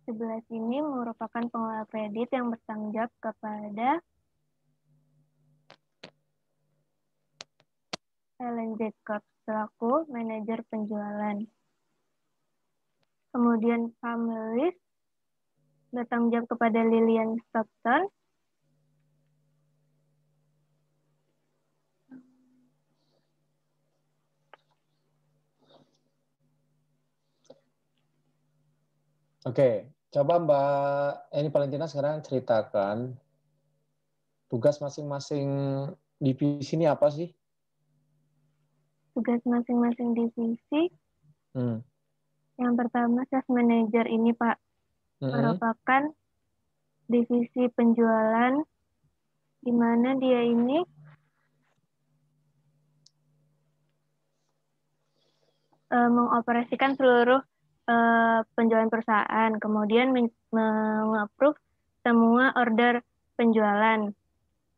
sebelah sini merupakan pengelola kredit yang bertanggung jawab kepada Ellen Jacob selaku manajer penjualan. Kemudian Familis bertanggung jawab kepada Lillian Stockton. Oke, coba Mbak Eni Valentina sekarang ceritakan tugas masing-masing divisi ini apa sih? Tugas masing-masing divisi. Yang pertama, sales manager ini Pak merupakan divisi penjualan di mana dia ini mengoperasikan seluruh penjualan perusahaan, kemudian meng-approve semua order penjualan,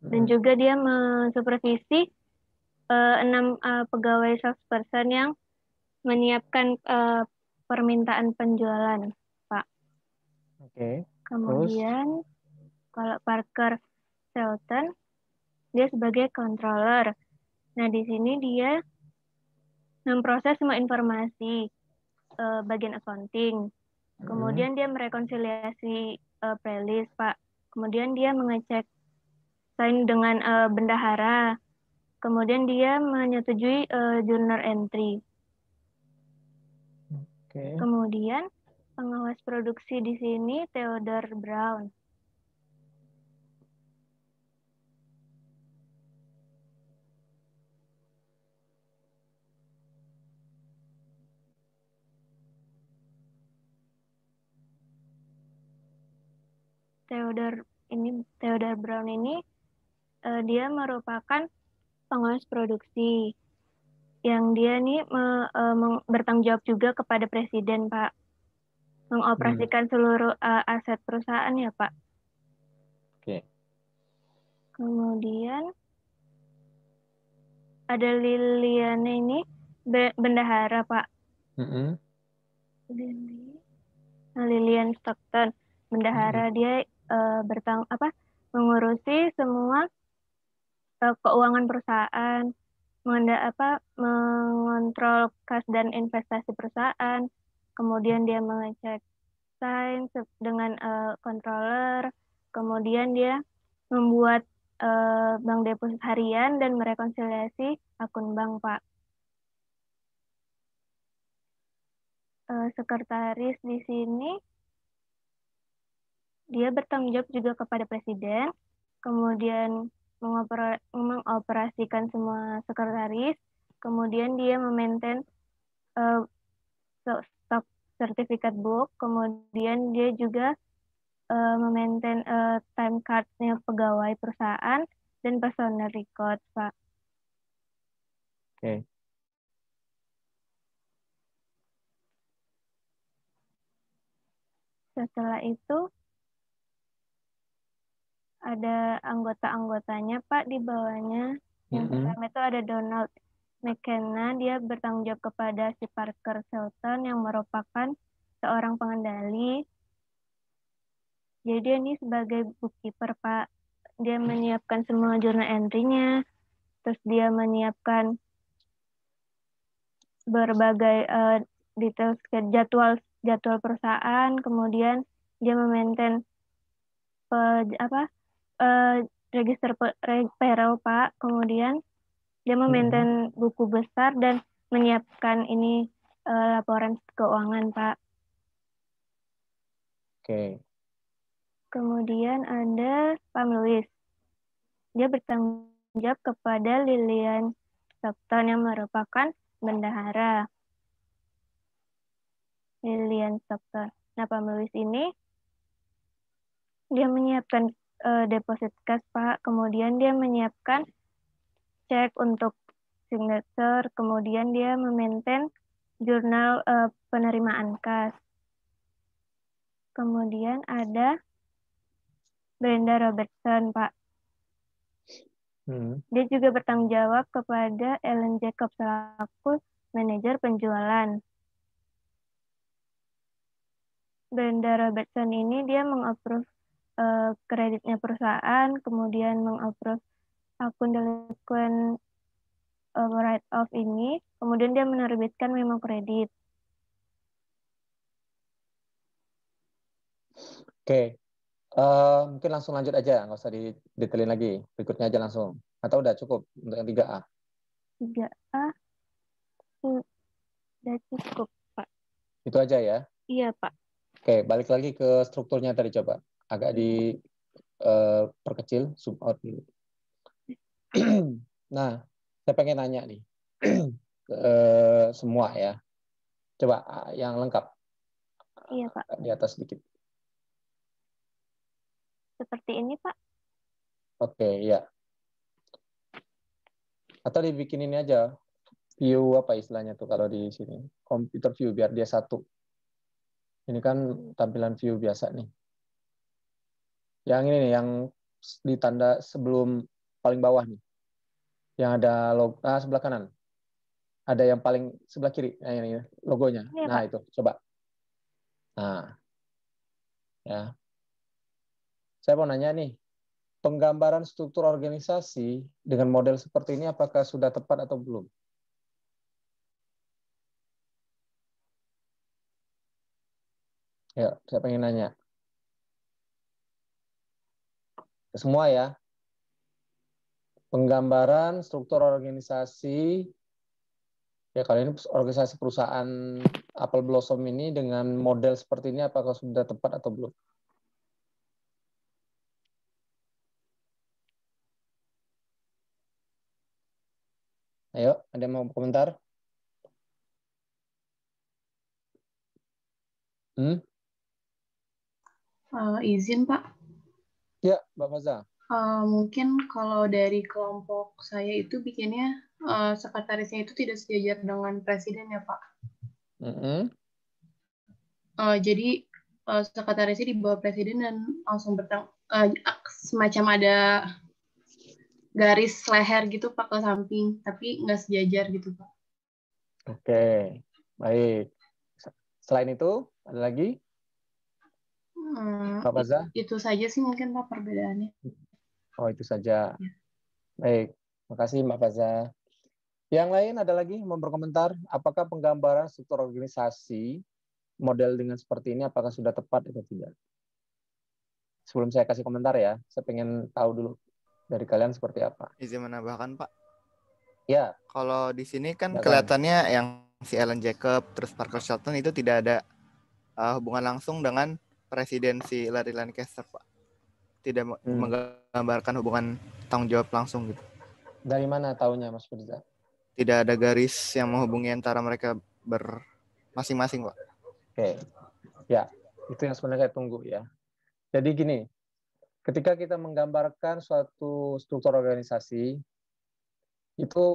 dan juga dia mensupervisi 6 pegawai salesperson yang menyiapkan permintaan penjualan, Pak. Oke. Kemudian kalau Parker Shelton, dia sebagai controller. Nah, di sini dia memproses semua informasi bagian accounting. Kemudian dia merekonsiliasi playlist, Pak. Kemudian dia mengecek sign dengan bendahara. Kemudian dia menyetujui journal entry. Kemudian pengawas produksi di sini Theodore Brown. Theodore Brown ini dia merupakan pengawas produksi yang dia nih bertanggung jawab juga kepada presiden, Pak, mengoperasikan seluruh aset perusahaan ya, Pak. Oke. Kemudian ada Liliana ini bendahara, Pak. Lillian Stockton bendahara, dia mengurusi semua keuangan perusahaan, mengontrol kas dan investasi perusahaan, kemudian dia mengecek sign dengan controller, kemudian dia membuat bank deposit harian dan merekonsiliasi akun bank, Pak. Sekretaris di sini dia bertanggung jawab juga kepada presiden, kemudian mengoperasikan semua sekretaris, kemudian dia memaintain stok sertifikat book, kemudian dia juga memaintain time card-nya pegawai perusahaan dan personal record, Pak. Oke. Setelah itu ada anggota-anggotanya, Pak, di bawahnya. Yang pertama itu ada Donald McKenna, dia bertanggung jawab kepada si Parker Shelton yang merupakan seorang pengendali. Jadi dia ini sebagai bookkeeper, Pak. Dia menyiapkan semua journal entry-nya, terus dia menyiapkan berbagai detail jadwal perusahaan, kemudian dia memaintain register payroll, Pak. Kemudian dia memaintain buku besar dan menyiapkan ini laporan keuangan, Pak. Oke. Kemudian ada Pak Louis. Dia bertanggung jawab kepada Lillian Stockton yang merupakan bendahara. Lillian Stockton. Nah, Pak Louis ini dia menyiapkan deposit cash, Pak. Kemudian dia menyiapkan cek untuk signature. Kemudian dia memaintain jurnal penerimaan kas. Kemudian ada Brenda Robertson, Pak. Dia juga bertanggung jawab kepada Ellen Jacob selaku manajer penjualan. Brenda Robertson ini dia mengapprove kreditnya perusahaan, kemudian mengapprove akun delinquent write off ini, kemudian dia menerbitkan memo kredit. Oke, mungkin langsung lanjut aja, nggak usah didetailin lagi. Berikutnya aja langsung. Atau udah cukup untuk yang 3A? 3A sudah cukup, Pak. Itu aja ya? Iya, Pak. Oke, balik lagi ke strukturnya tadi coba. Agak perkecil, zoom out dulu. Nah, saya pengen nanya nih. Semua ya. Coba yang lengkap. Iya, Pak. Di atas sedikit. Seperti ini, Pak. Oke, ya. Atau dibikin ini aja. View apa istilahnya tuh kalau di sini? Computer view, biar dia satu. Ini kan tampilan view biasa nih. Yang ini nih, yang ditanda sebelum paling bawah nih. Yang ada logo, sebelah kanan. Ada yang paling sebelah kiri, nah ini logonya. Iya, Nah, Pak. itu, coba. Nah, ya. Saya mau nanya nih, penggambaran struktur organisasi dengan model seperti ini apakah sudah tepat atau belum? Ya, saya pengen nanya. Semua ya. Penggambaran struktur organisasi, ya kali ini organisasi perusahaan Apple Blossom ini dengan model seperti ini apakah sudah tepat atau belum? Ayo, ada yang mau komentar? Izin, Pak. Ya, Mbak Faza. Mungkin kalau dari kelompok saya itu bikinnya sekretarisnya itu tidak sejajar dengan presiden ya, Pak. Jadi sekretarisnya di bawah presiden dan langsung semacam ada garis leher gitu Pak ke samping, tapi nggak sejajar gitu Pak. Oke, baik. Selain itu, ada lagi? Pak Faza? Itu saja sih mungkin Pak perbedaannya. Oh, itu saja. Ya. Baik, makasih Mbak Faza. Yang lain ada lagi yang mau berkomentar? Apakah penggambaran struktur organisasi model dengan seperti ini apakah sudah tepat atau tidak? Sebelum saya kasih komentar ya, saya pengen tahu dulu dari kalian seperti apa. Izin menambahkan Pak. Ya. Kalau di sini kan kelihatannya yang si Alan Jacob terus Parker Shelton itu tidak ada hubungan langsung dengan presiden si Larry Lancaster Pak. Tidak menggambarkan hubungan tanggung jawab langsung gitu. Dari mana taunya Mas Firza? Tidak ada garis yang menghubungi antara mereka masing-masing Pak. Oke. Ya, itu yang sebenarnya saya tunggu ya. Jadi gini, ketika kita menggambarkan suatu struktur organisasi, itu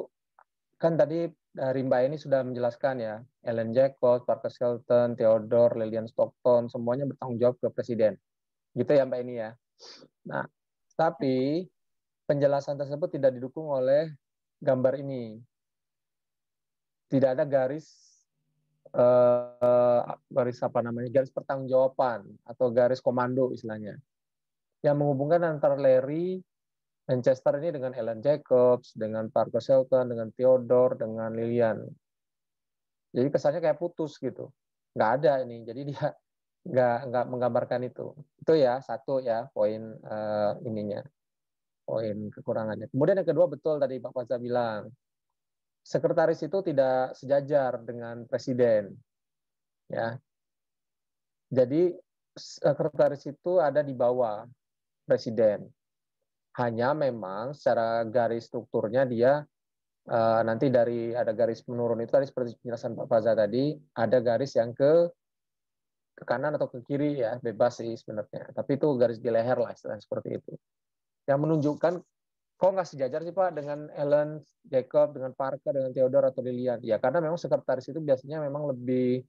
kan tadi dari Mbak ini sudah menjelaskan ya, Ellen Jacobs, Parker Shelton, Theodore, Lillian Stockton, semuanya bertanggung jawab ke presiden. Gitu ya Mbak ini ya. Nah, tapi penjelasan tersebut tidak didukung oleh gambar ini. Tidak ada garis garis pertanggungjawaban atau garis komando istilahnya yang menghubungkan antara Larry Lancaster ini dengan Ellen Jacobs, dengan Parker Shelton, dengan Theodore, dengan Lillian. Jadi kesannya kayak putus gitu. Nggak ada ini. Jadi dia nggak menggambarkan itu. Itu ya satu ya poin ininya, poin kekurangannya. Kemudian yang kedua betul tadi Pak Faza bilang, sekretaris itu tidak sejajar dengan presiden. Ya. Jadi sekretaris itu ada di bawah presiden. Hanya memang secara garis strukturnya dia nanti ada garis menurun itu tadi seperti penjelasan Pak Faza tadi, ada garis yang ke kanan atau ke kiri ya, bebas sih sebenarnya. Tapi itu garis di leher lah istilah seperti itu. Yang menunjukkan kok nggak sejajar sih Pak dengan Ellen Jacob, dengan Parker, dengan Theodore atau Lillian. Ya karena memang sekretaris itu biasanya memang lebih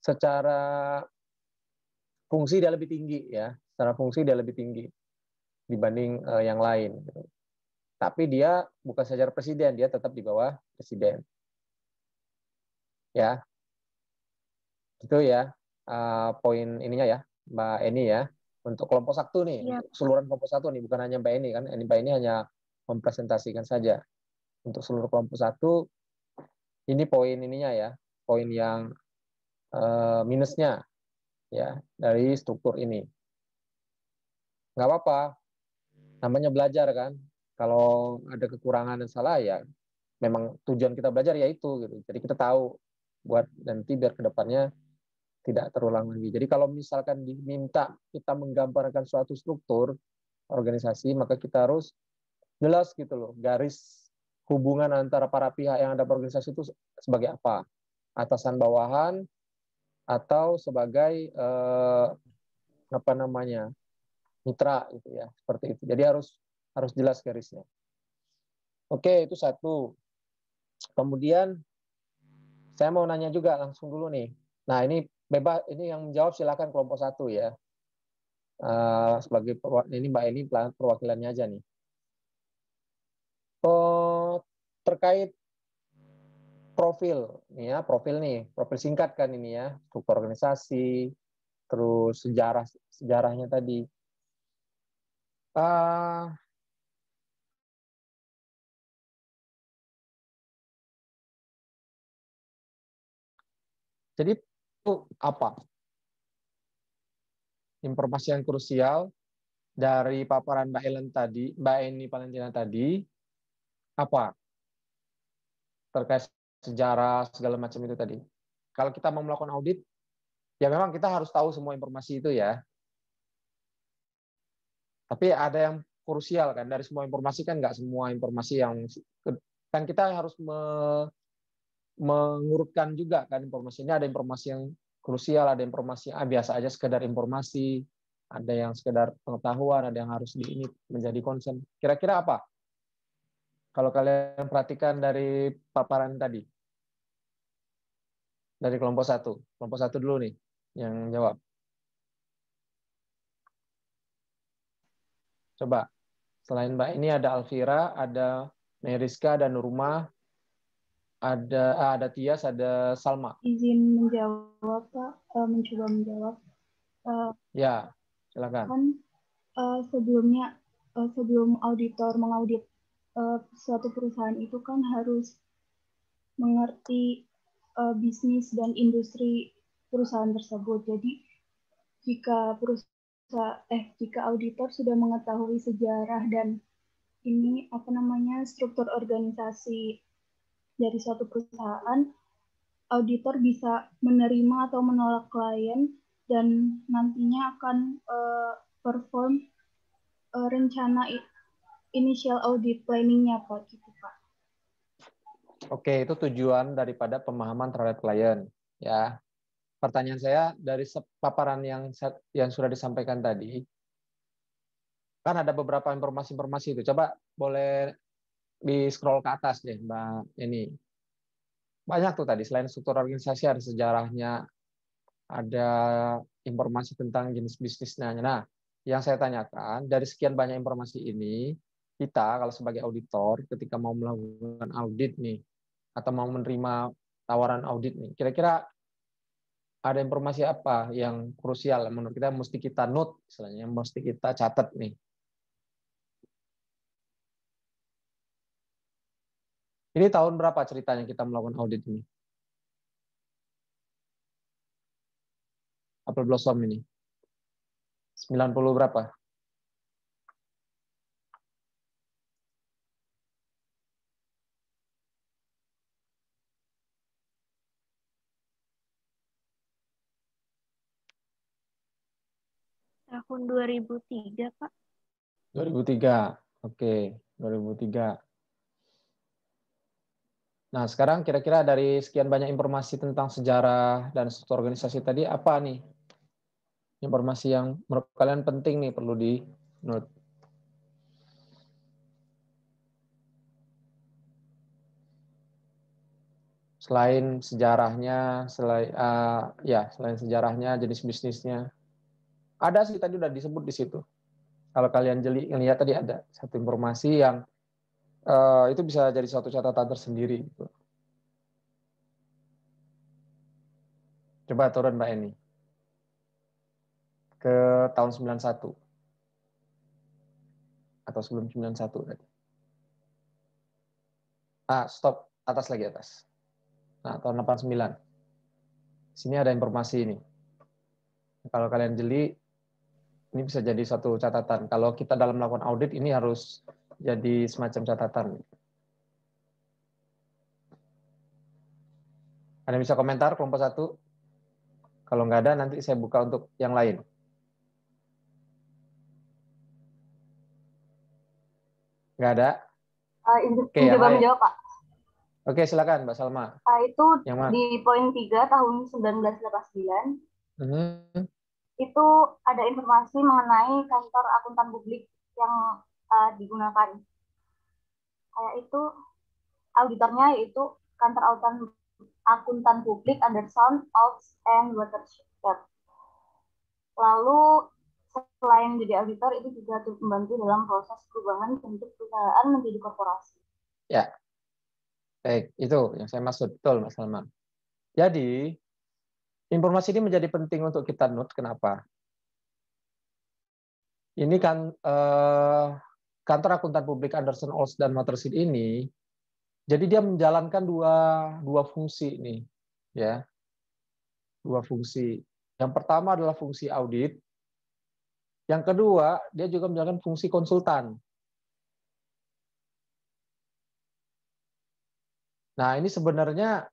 secara fungsi dia lebih tinggi ya, secara fungsi dia lebih tinggi dibanding yang lain. Gitu. Tapi dia bukan sejajar presiden, dia tetap di bawah presiden. Ya, itu ya. poin ininya ya, Mbak Eni ya. Untuk kelompok 1 nih, Iya. untuk keseluruhan kelompok 1 nih, bukan hanya Mbak Eni kan. Mbak Eni hanya mempresentasikan saja. Untuk seluruh kelompok 1, ini poin ininya ya, poin yang minusnya ya dari struktur ini. Nggak apa-apa, namanya belajar kan. Kalau ada kekurangan dan salah ya, memang tujuan kita belajar ya itu gitu. Jadi kita tahu buat nanti biar kedepannya tidak terulang lagi. Jadi kalau misalkan diminta kita menggambarkan suatu struktur organisasi, maka kita harus jelas gitu loh, garis hubungan antara para pihak yang ada di organisasi itu sebagai apa, atasan bawahan atau sebagai apa namanya, mitra gitu ya, seperti itu. Jadi harus jelas garisnya. Oke, itu 1. Kemudian saya mau nanya juga langsung dulu nih. Nah, ini bebas, ini yang menjawab silakan kelompok 1 ya. Sebagai ini Mbak Eni perwakilannya aja nih. Terkait profil nih ya, profil singkat kan ini ya, struktur organisasi, terus sejarahnya tadi. Jadi itu apa? Informasi yang krusial dari paparan Mbak Eni Valentina tadi, apa? Terkait sejarah segala macam itu tadi. Kalau kita mau melakukan audit, ya memang kita harus tahu semua informasi itu ya. Tapi ada yang krusial kan, dari semua informasi kan nggak semua informasi yang kan kita harus mengurutkan juga kan informasinya. Ada informasi yang krusial, ada informasi biasa aja sekedar informasi, ada yang sekedar pengetahuan, ada yang harus ini menjadi concern. Kira-kira apa? Kalau kalian perhatikan dari paparan tadi, dari kelompok 1. Kelompok 1 dulu nih yang jawab. Coba. Selain Mbak ini ada Alvira, ada Meriska, ada Nurma, ada Tias, ada Salma. Izin menjawab Pak, mencoba menjawab. Ya, silakan. Kan sebelumnya sebelum auditor mengaudit suatu perusahaan itu kan harus mengerti bisnis dan industri perusahaan tersebut. Jadi jika jika auditor sudah mengetahui sejarah dan ini struktur organisasi dari suatu perusahaan, auditor bisa menerima atau menolak klien dan nantinya akan perform rencana initial audit planning-nya Pak, gitu Pak. Oke, itu tujuan daripada pemahaman terhadap klien ya. Pertanyaan saya dari paparan yang sudah disampaikan tadi, kan ada beberapa informasi-informasi itu. Coba boleh di scroll ke atas deh, Mbak Eni. Banyak tuh tadi, selain struktur organisasi ada sejarahnya, ada informasi tentang jenis bisnisnya. Nah, yang saya tanyakan, dari sekian banyak informasi ini, kita kalau sebagai auditor, ketika mau melakukan audit nih, atau mau menerima tawaran audit nih, kira-kira ada informasi apa yang krusial menurut kita mesti kita note, istilahnya mesti kita catat nih. Ini tahun berapa ceritanya kita melakukan audit ini? Apple Blossom ini. 90 berapa? Tahun 2003, Pak. 2003. Oke, 2003. Nah, sekarang kira-kira dari sekian banyak informasi tentang sejarah dan struktur organisasi tadi, apa nih informasi yang menurut kalian penting nih perlu di note? Selain sejarahnya, selain sejarahnya, jenis bisnisnya. Ada sih tadi udah disebut di situ. Kalau kalian lihat tadi ada satu informasi yang itu bisa jadi suatu catatan tersendiri. Coba turun Mbak Eni. ke tahun 91. Atau sebelum 91 tadi. Stop. Atas lagi atas. Nah, tahun 89. Sini ada informasi ini. Kalau kalian jeli, ini bisa jadi satu catatan. Kalau kita dalam melakukan audit, ini harus jadi semacam catatan. Ada yang bisa komentar kelompok 1? Kalau nggak ada, nanti saya buka untuk yang lain. Nggak ada? Oke, yang lain. Menjawab, Pak. Oke, silakan Mbak Salma. Itu Yang mana? di poin 3 tahun 1989, itu ada informasi mengenai kantor akuntan publik yang digunakan. Kayak itu auditornya yaitu kantor akuntan publik Anderson, Oaks, and Watershed. Lalu selain jadi auditor, itu juga turut membantu dalam proses perubahan bentuk perusahaan menjadi korporasi. Ya, baik. Itu yang saya maksud. Betul, Mas Salman. Jadi, informasi ini menjadi penting untuk kita note. Kenapa? Ini kan kantor akuntan publik Anderson, Olds, dan Watershed ini, jadi dia menjalankan dua fungsi nih, ya, dua fungsi. Yang pertama adalah fungsi audit. Yang kedua, dia juga menjalankan fungsi konsultan. Nah, ini sebenarnya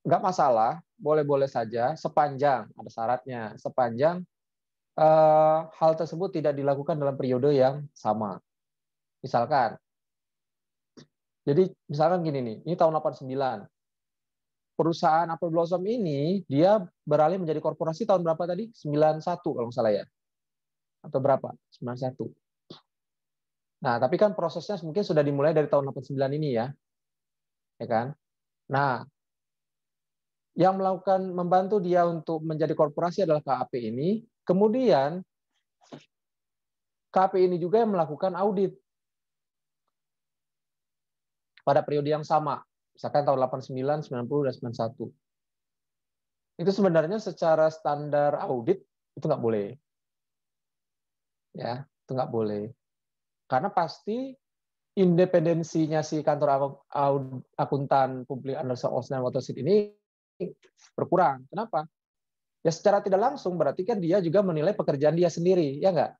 nggak masalah, boleh-boleh saja, sepanjang ada syaratnya, sepanjang hal tersebut tidak dilakukan dalam periode yang sama. Misalkan, jadi misalkan gini nih, ini tahun 89. Perusahaan Apple Blossom ini, dia beralih menjadi korporasi tahun berapa tadi? 91 kalau nggak salah ya. Atau berapa? 91. Nah, tapi kan prosesnya mungkin sudah dimulai dari tahun 89 ini ya. Ya kan? Nah, yang membantu dia untuk menjadi korporasi adalah KAP ini. Kemudian KAP ini juga yang melakukan audit pada periode yang sama. Misalkan tahun 89, 90, dan 91. Itu sebenarnya secara standar audit itu nggak boleh. Ya, itu nggak boleh. Karena pasti independensinya si kantor akuntan publik Anderson, Olds, dan Watershed ini berkurang. Kenapa? Ya secara tidak langsung berarti kan dia juga menilai pekerjaan dia sendiri, ya nggak?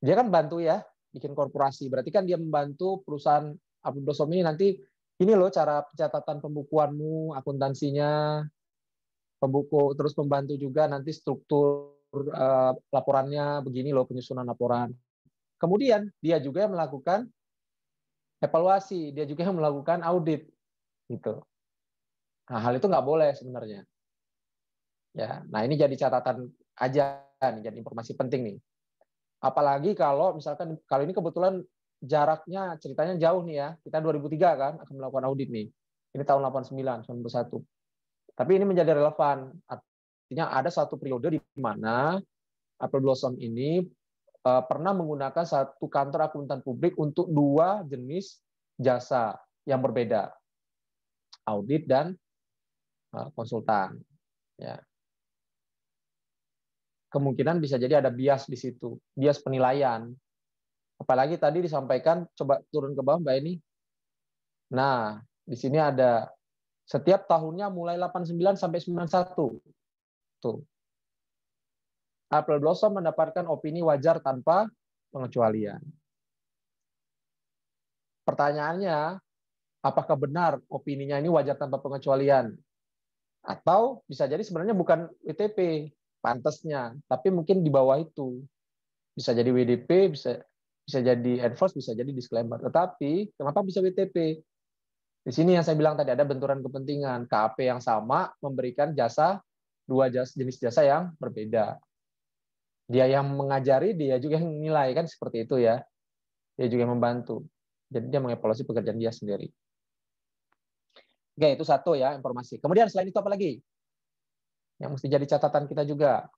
Dia kan bantu ya, bikin korporasi. Berarti kan dia membantu perusahaan Apple Blossom ini nanti, ini loh cara pencatatan pembukuanmu, akuntansinya, pembuku, terus membantu juga nanti struktur laporannya, begini loh penyusunan laporan. Kemudian dia juga yang melakukan evaluasi, dia juga yang melakukan audit, gitu. Nah, hal itu nggak boleh sebenarnya. Ya, nah ini jadi catatan aja, nih, jadi informasi penting nih. Apalagi kalau misalkan kali ini kebetulan jaraknya ceritanya jauh nih ya. Kita 2003 kan akan melakukan audit nih. Ini tahun 89, 91. Tapi ini menjadi relevan. Artinya ada satu periode di mana Apple Blossom ini pernah menggunakan satu kantor akuntan publik untuk dua jenis jasa yang berbeda, audit dan konsultan. Ya. Kemungkinan bisa jadi ada bias di situ, bias penilaian. Apalagi tadi disampaikan, coba turun ke bawah Mbak ini. Nah, di sini ada setiap tahunnya mulai 89 sampai 91. Tuh. Apple Blossom mendapatkan opini wajar tanpa pengecualian. Pertanyaannya, apakah benar opininya ini wajar tanpa pengecualian? Atau bisa jadi sebenarnya bukan WTP, pantasnya, tapi mungkin di bawah itu. Bisa jadi WDP, bisa jadi enforce, bisa jadi disclaimer. Tetapi kenapa bisa WTP? Di sini yang saya bilang tadi ada benturan kepentingan. KAP yang sama memberikan dua jenis jasa yang berbeda. Dia yang mengajari, dia juga yang menilai, kan seperti itu ya. Dia juga yang membantu. Jadi dia mengevaluasi pekerjaan dia sendiri. Oke, itu satu ya informasi. Kemudian selain itu apa lagi? Yang mesti jadi catatan kita juga.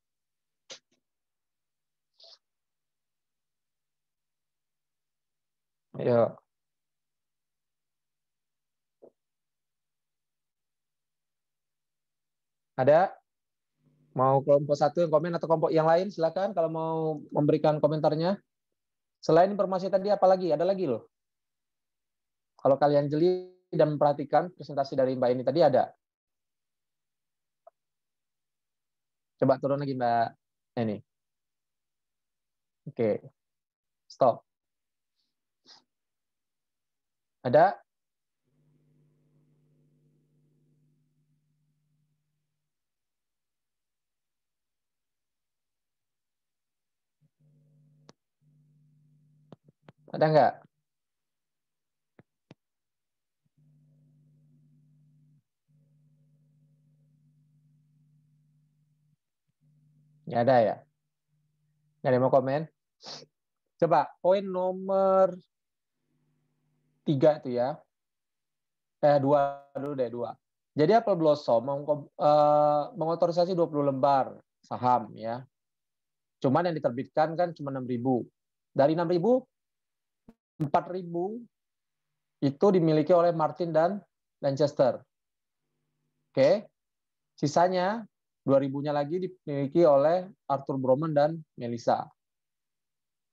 Ayo. Ada? Mau kelompok satu yang komen atau kelompok yang lain, silakan kalau mau memberikan komentarnya. Selain informasi tadi, apa lagi? Ada lagi loh. Kalau kalian jeli dan memperhatikan presentasi dari Mbak ini tadi ada. Coba turun lagi Mbak ini. Oke, stop. Ada? Ada nggak? Nggak ada ya? Nggak ada yang mau komen? Coba, poin nomor 3 itu ya. 2 dulu deh, 2. Jadi Apple Blossom mengotorisasi 20 lembar saham ya. Cuman yang diterbitkan kan cuma 6.000. Dari 6.000, 4.000 itu dimiliki oleh Martin dan Lancaster. Oke. Sisanya 2.000-nya lagi dimiliki oleh Arthur Broman dan Melissa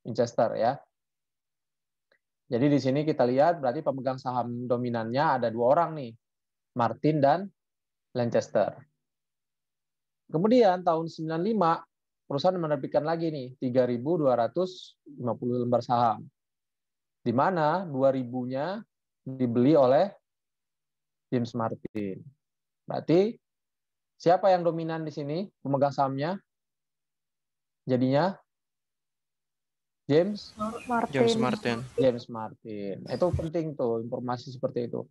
Winchester ya. Jadi di sini kita lihat berarti pemegang saham dominannya ada 2 orang nih, Martin dan Lancaster. Kemudian tahun 95 perusahaan menerbitkan lagi nih 3.250 lembar saham. Di mana 2.000-nya dibeli oleh James Martin. Berarti siapa yang dominan di sini pemegang sahamnya? Jadinya James Martin. James Martin. Itu penting tuh informasi seperti itu.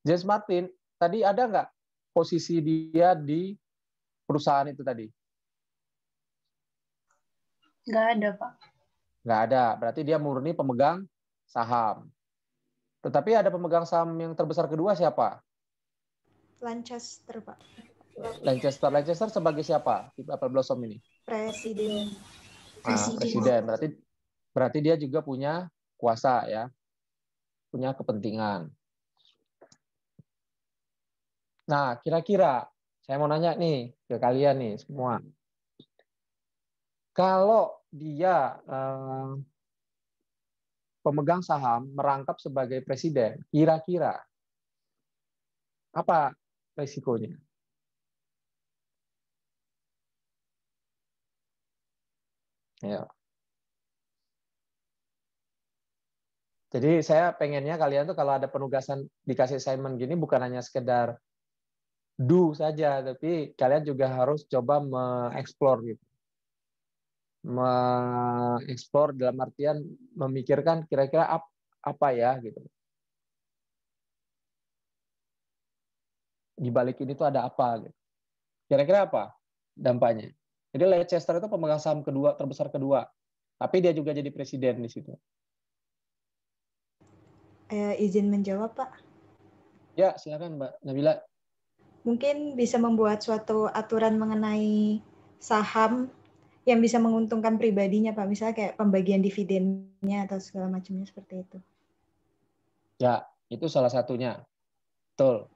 James Martin tadi ada nggak posisi dia di perusahaan itu tadi? Nggak ada, Pak. Nggak ada. Berarti dia murni pemegang saham. Tetapi ada pemegang saham yang terbesar kedua siapa? Lancaster, Pak. Lancaster sebagai siapa di Apple Blossom ini? Presiden. Presiden. Berarti dia juga punya kuasa ya. Punya kepentingan. Nah, kira-kira saya mau nanya nih ke kalian nih semua. Kalau dia pemegang saham merangkap sebagai presiden, kira-kira apa resikonya? Ya. Jadi saya pengennya kalian tuh kalau ada penugasan dikasih assignment gini bukan hanya sekedar do saja, tapi kalian juga harus coba mengeksplor gitu. Mengeksplor dalam artian memikirkan kira-kira apa ya gitu. Di balik ini tuh ada apa gitu. Kira-kira apa dampaknya? Jadi Leicester itu pemegang saham terbesar kedua, tapi dia juga jadi presiden di situ. Izin menjawab, Pak. Ya, silakan Mbak Nabila. Mungkin bisa membuat suatu aturan mengenai saham yang bisa menguntungkan pribadinya, Pak. Misalnya kayak pembagian dividennya atau segala macamnya seperti itu. Ya, itu salah satunya. Betul.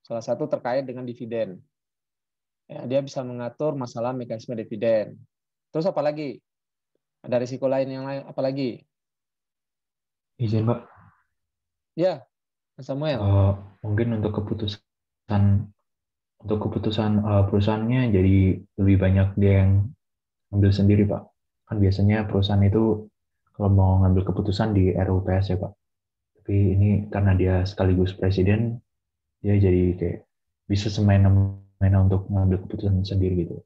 Salah satu terkait dengan dividen. Ya, dia bisa mengatur masalah mekanisme dividen. Terus apa lagi? Ada risiko lain yang lain apa lagi? Izin, Pak. Ya, Samuel. Mungkin untuk keputusan perusahaannya jadi lebih banyak dia yang ambil sendiri, Pak. Kan biasanya perusahaan itu kalau mau ngambil keputusan di RUPS ya, Pak. Tapi ini karena dia sekaligus presiden, dia jadi kayak bisa semena-mena untuk ngambil keputusan sendiri gitu.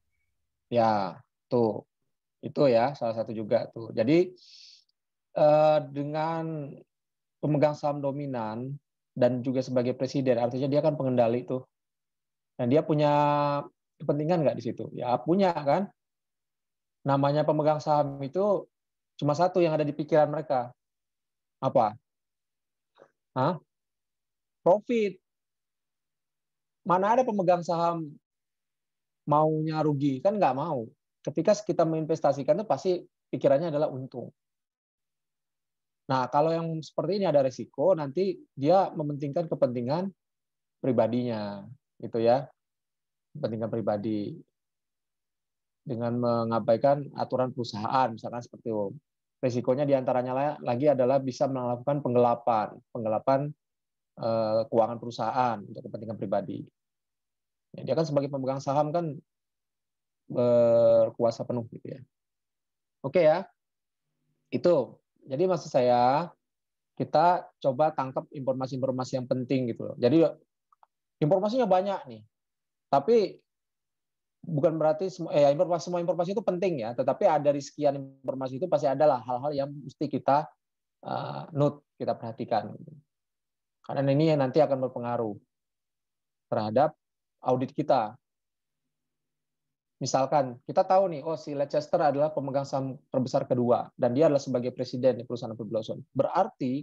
Ya, tuh. Itu ya salah satu juga tuh. Jadi dengan pemegang saham dominan dan juga sebagai presiden, artinya dia kan pengendali tuh. Dan dia punya kepentingan nggak di situ? Ya punya kan. Namanya pemegang saham itu cuma satu yang ada di pikiran mereka. Apa? Profit. Mana ada pemegang saham maunya rugi? Kan nggak mau. Ketika kita menginvestasikan itu pasti pikirannya adalah untung. Nah, kalau yang seperti ini ada resiko, nanti dia mementingkan kepentingan pribadinya, gitu ya, kepentingan pribadi. dengan mengabaikan aturan perusahaan, misalkan seperti itu. Risikonya diantaranya lagi adalah bisa melakukan penggelapan keuangan perusahaan untuk kepentingan pribadi. Ya, dia kan sebagai pemegang saham kan berkuasa penuh gitu ya. Oke ya, itu. Jadi maksud saya kita coba tangkap informasi-informasi yang penting gitu loh. Jadi informasinya banyak nih, tapi bukan berarti semua informasi itu penting ya, tetapi dari sekian informasi itu pasti adalah hal-hal yang mesti kita note, kita perhatikan. Karena ini nanti akan berpengaruh terhadap audit kita. Misalkan kita tahu nih, oh si Leicester adalah pemegang saham terbesar kedua dan dia adalah sebagai presiden di perusahaan Apple Blossom. Berarti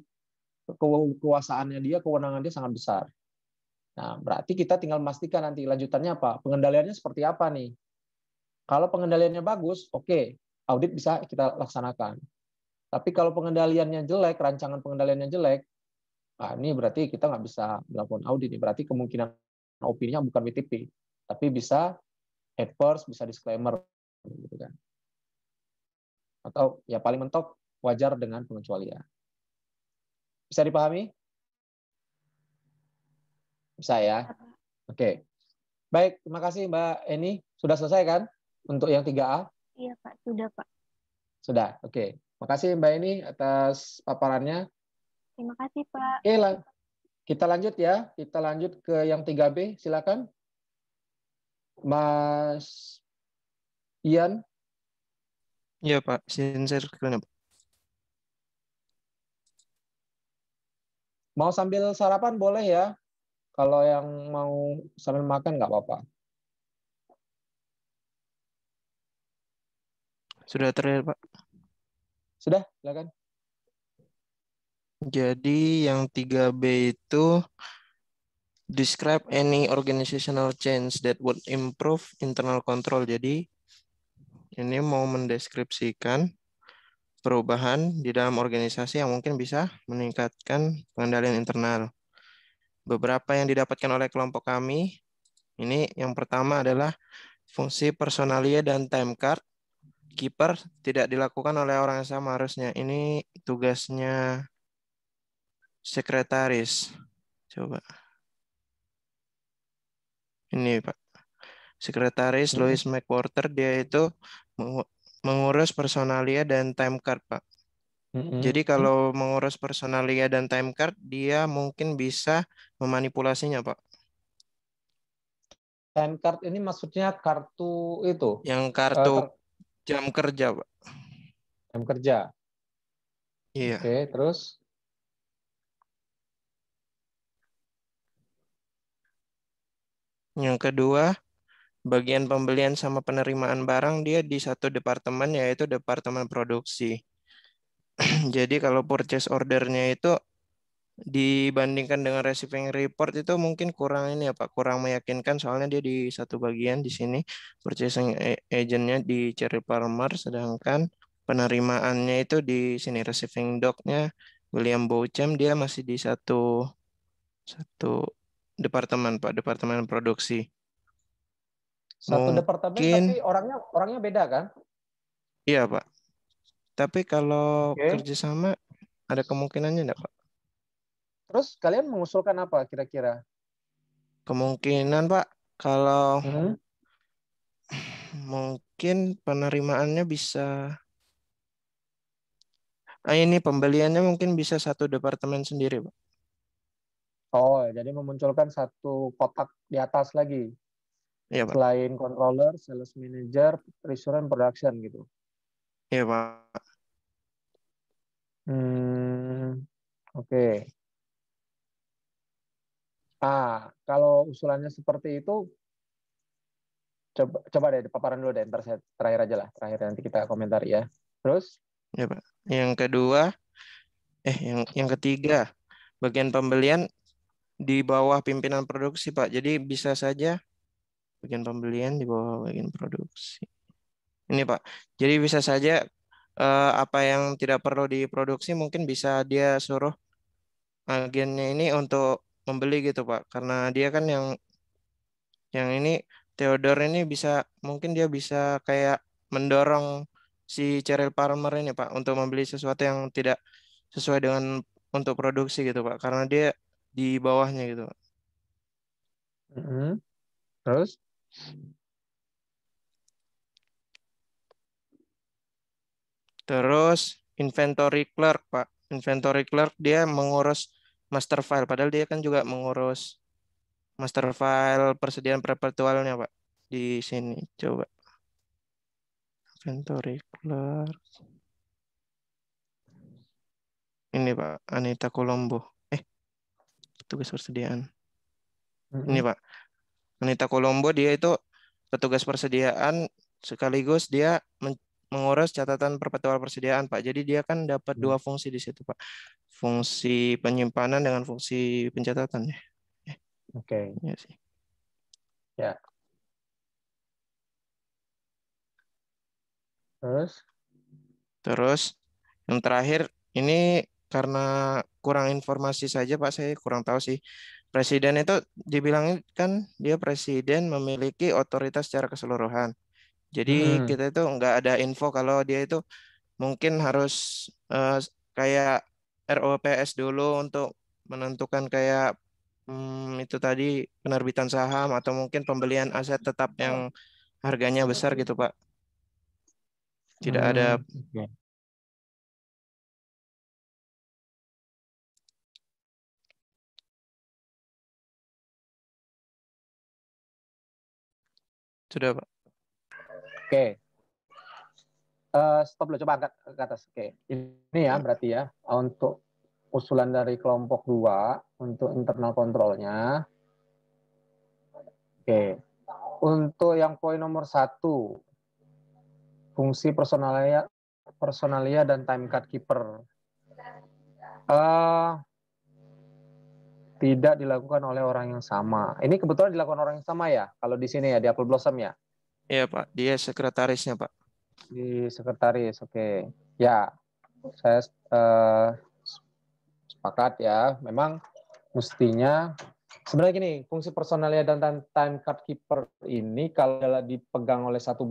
kekuasaannya dia, kewenangan dia sangat besar. Nah, berarti kita tinggal memastikan nanti lanjutannya apa, pengendaliannya seperti apa nih. Kalau pengendaliannya bagus, oke, audit bisa kita laksanakan. Tapi kalau pengendaliannya jelek, rancangan pengendaliannya jelek, nah ini berarti kita nggak bisa melakukan audit. Berarti kemungkinan opininya bukan WTP, tapi bisa adverse, bisa disclaimer, gitu kan. Atau ya paling mentok wajar dengan pengecualian. Bisa dipahami? Bisa ya? Oke. Baik, terima kasih Mbak Eni. Sudah selesai kan untuk yang 3A? Iya Pak, sudah Pak. Sudah, oke. Makasih Mbak Eni atas paparannya. Terima kasih Pak. Oke, kita lanjut ya. Kita lanjut ke yang 3B, silakan. Mas Ian. Iya Pak, share screen. Mau sambil sarapan boleh ya. Kalau yang mau sambil makan nggak apa-apa. Sudah terlihat Pak. Sudah, silakan. Jadi yang 3B itu describe any organizational change that would improve internal control. Jadi ini mau mendeskripsikan perubahan di dalam organisasi yang mungkin bisa meningkatkan pengendalian internal. Beberapa yang didapatkan oleh kelompok kami, ini yang pertama adalah fungsi personalia dan time card. Keeper tidak dilakukan oleh orang yang sama harusnya. Ini tugasnya sekretaris. Coba. Ini Pak. Sekretaris Louis McWhorter, dia itu mengurus personalia dan time card Pak. Jadi kalau mengurus personalia dan time card, dia mungkin bisa memanipulasinya, Pak. Time card ini maksudnya kartu itu? Yang kartu jam kerja, Pak. Jam kerja? Iya. Oke, terus? Yang kedua, bagian pembelian sama penerimaan barang dia di satu departemen, yaitu departemen produksi. Jadi kalau purchase order-nya itu dibandingkan dengan receiving report itu mungkin kurang ini ya Pak, kurang meyakinkan soalnya dia di satu bagian di sini purchasing agent-nya di Cherry Farmer, sedangkan penerimaannya itu di sini receiving doc-nya William Beauchamp, dia masih di satu departemen Pak, departemen produksi. Satu departemen tapi orangnya beda kan? Iya Pak. Tapi kalau kerjasama ada kemungkinannya enggak Pak? Terus kalian mengusulkan apa kira-kira? Kemungkinan Pak, kalau mungkin penerimaannya bisa, ini pembeliannya mungkin bisa satu departemen sendiri Pak. Oh, jadi memunculkan satu kotak di atas lagi. Iya Pak. Selain controller, sales manager, treasurer, production gitu. Iya Pak. Oke. Kalau usulannya seperti itu, coba deh paparan dulu deh, ntar saya terakhir aja lah, terakhir nanti kita komentar ya. Terus? Ya Pak. Yang kedua, yang ketiga, bagian pembelian di bawah pimpinan produksi Pak. Jadi bisa saja bagian pembelian di bawah bagian produksi. Ini Pak. Jadi bisa saja apa yang tidak perlu diproduksi mungkin bisa dia suruh agennya ini untuk membeli gitu Pak. Karena dia kan yang ini Theodore ini mungkin dia bisa kayak mendorong si Cheryl Palmer ini Pak untuk membeli sesuatu yang tidak sesuai dengan untuk produksi gitu Pak, karena dia di bawahnya gitu Pak. Terus? Terus inventory clerk Pak. Inventory clerk dia mengurus master file, padahal dia kan juga mengurus master file persediaan perpetualnya Pak. Di sini coba. Inventory clerk. Ini Pak, Anita Colombo. Petugas persediaan. Ini Pak, Anita Colombo dia itu petugas persediaan sekaligus dia mengurus catatan perpetual persediaan Pak. Jadi dia kan dapat dua fungsi di situ Pak. Fungsi penyimpanan dengan fungsi pencatatan ya. Oke. Iya sih. Ya. Terus yang terakhir ini karena kurang informasi saja Pak, saya kurang tahu sih. Presiden itu dibilang kan dia presiden memiliki otoritas secara keseluruhan. Jadi kita itu nggak ada info kalau dia itu mungkin harus kayak ROPS dulu untuk menentukan kayak itu tadi penerbitan saham atau mungkin pembelian aset tetap yang harganya besar gitu Pak. Tidak ada. Sudah Pak. Oke. Stop dulu, coba angkat ke atas. Oke. Ini ya berarti ya untuk usulan dari kelompok 2 untuk internal kontrolnya. Oke. Untuk yang poin nomor 1, fungsi personalia dan time card keeper. Tidak dilakukan oleh orang yang sama. Ini kebetulan dilakukan orang yang sama ya? Kalau di sini ya, di Apple Blossom ya? Iya Pak, dia sekretarisnya Pak. Di sekretaris, oke. Ya, saya sepakat ya. Memang mestinya, sebenarnya gini, fungsi personalia dan time card keeper ini kalau dipegang oleh satu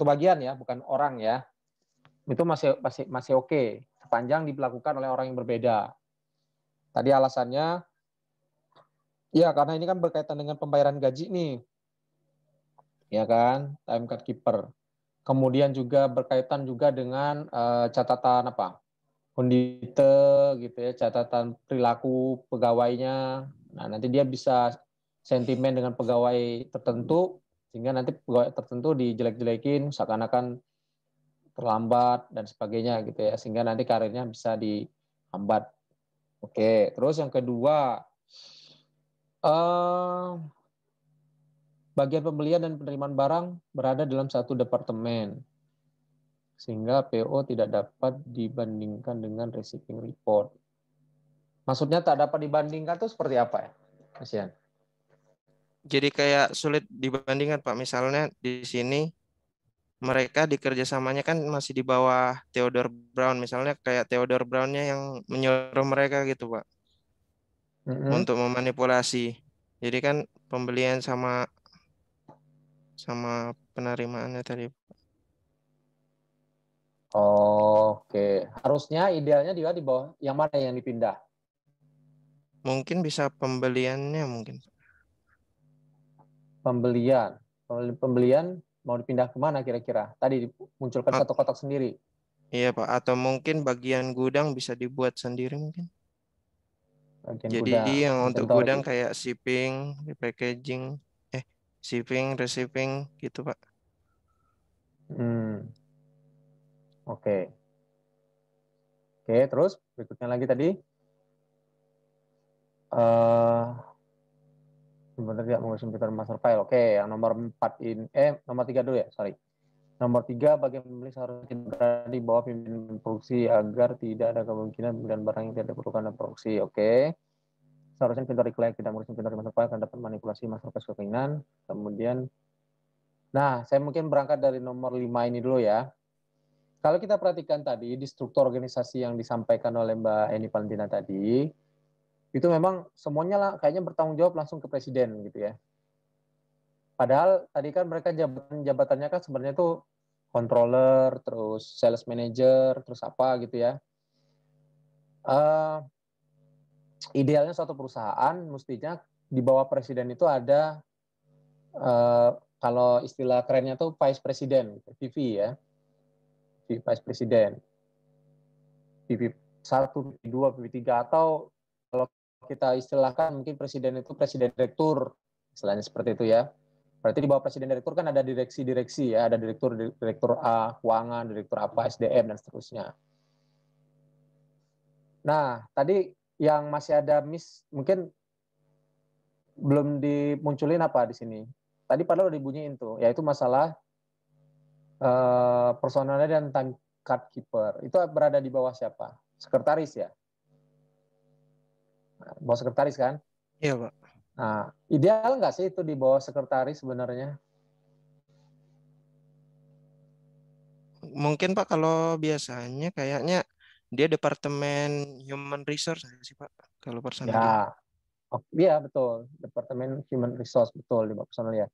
bagian ya, bukan orang ya, itu masih oke, sepanjang dilakukan oleh orang yang berbeda. Tadi alasannya, ya karena ini kan berkaitan dengan pembayaran gaji nih, ya kan, time card keeper. Kemudian juga berkaitan juga dengan catatan kondite gitu ya, catatan perilaku pegawainya. Nah, nanti dia bisa sentimen dengan pegawai tertentu sehingga nanti pegawai tertentu dijelek-jelekin seakan-akan terlambat dan sebagainya gitu ya, sehingga nanti karirnya bisa dihambat. Oke, terus yang kedua, bagian pembelian dan penerimaan barang berada dalam satu departemen, sehingga PO tidak dapat dibandingkan dengan receiving report. Maksudnya tak dapat dibandingkan itu seperti apa ya, Mas Ian? Jadi kayak sulit dibandingkan Pak. Misalnya di sini mereka di kerjasamanya kan masih di bawah Theodore Brown. Misalnya kayak Theodore Brown-nya yang menyuruh mereka gitu Pak. Untuk memanipulasi. Jadi kan pembelian sama penerimaannya tadi. Oke, harusnya idealnya juga di bawah yang mana yang dipindah? Mungkin bisa pembeliannya mungkin. Pembelian mau dipindah kemana kira-kira? Tadi dimunculkan satu kotak sendiri. Iya Pak, atau mungkin bagian gudang bisa dibuat sendiri mungkin. Jadi yang untuk gudang kayak shipping, packaging, shipping, receiving gitu Pak. Oke, terus berikutnya lagi tadi. Sebenarnya tidak mengusung master file. Oke, yang nomor 4 ini, nomor 3 dulu ya, sorry. Nomor 3, bagian pembeli seharusnya berada di bawah pimpinan produksi agar tidak ada kemungkinan pembelian barang yang tidak diperlukan dalam produksi. Oke. Seharusnya inventory collect tidak mengurus inventory master file akan dapat manipulasi master file keinginan. Kemudian, nah saya mungkin berangkat dari nomor 5 ini dulu ya. Kalau kita perhatikan tadi di struktur organisasi yang disampaikan oleh Mbak Eni Valentina tadi, itu memang semuanya lah kayaknya bertanggung jawab langsung ke presiden gitu ya. Padahal tadi kan mereka jabatannya kan sebenarnya tuh controller, terus sales manager, terus apa gitu ya. Idealnya suatu perusahaan mestinya di bawah presiden itu ada kalau istilah kerennya tuh vice president, VP ya, vice president, VP 1, VP 2, VP 3, atau kalau kita istilahkan mungkin presiden itu presiden direktur, istilahnya seperti itu ya. Berarti di bawah presiden direktur kan ada direksi-direksi ya, ada direktur A, keuangan, direktur apa, SDM dan seterusnya. Nah, tadi yang masih ada miss mungkin belum dimunculin apa di sini. Tadi padahal udah dibunyiin tuh, yaitu masalah personalnya dan time card keeper. Itu berada di bawah siapa? Sekretaris ya? Nah, bawah sekretaris kan? Iya, Pak. Nah, ideal nggak sih itu di bawah sekretaris sebenarnya? Mungkin Pak kalau biasanya kayaknya dia departemen human resource sih Pak, kalau personal dia. Ya, iya betul. Departemen Human Resource, betul di bawah personal ya.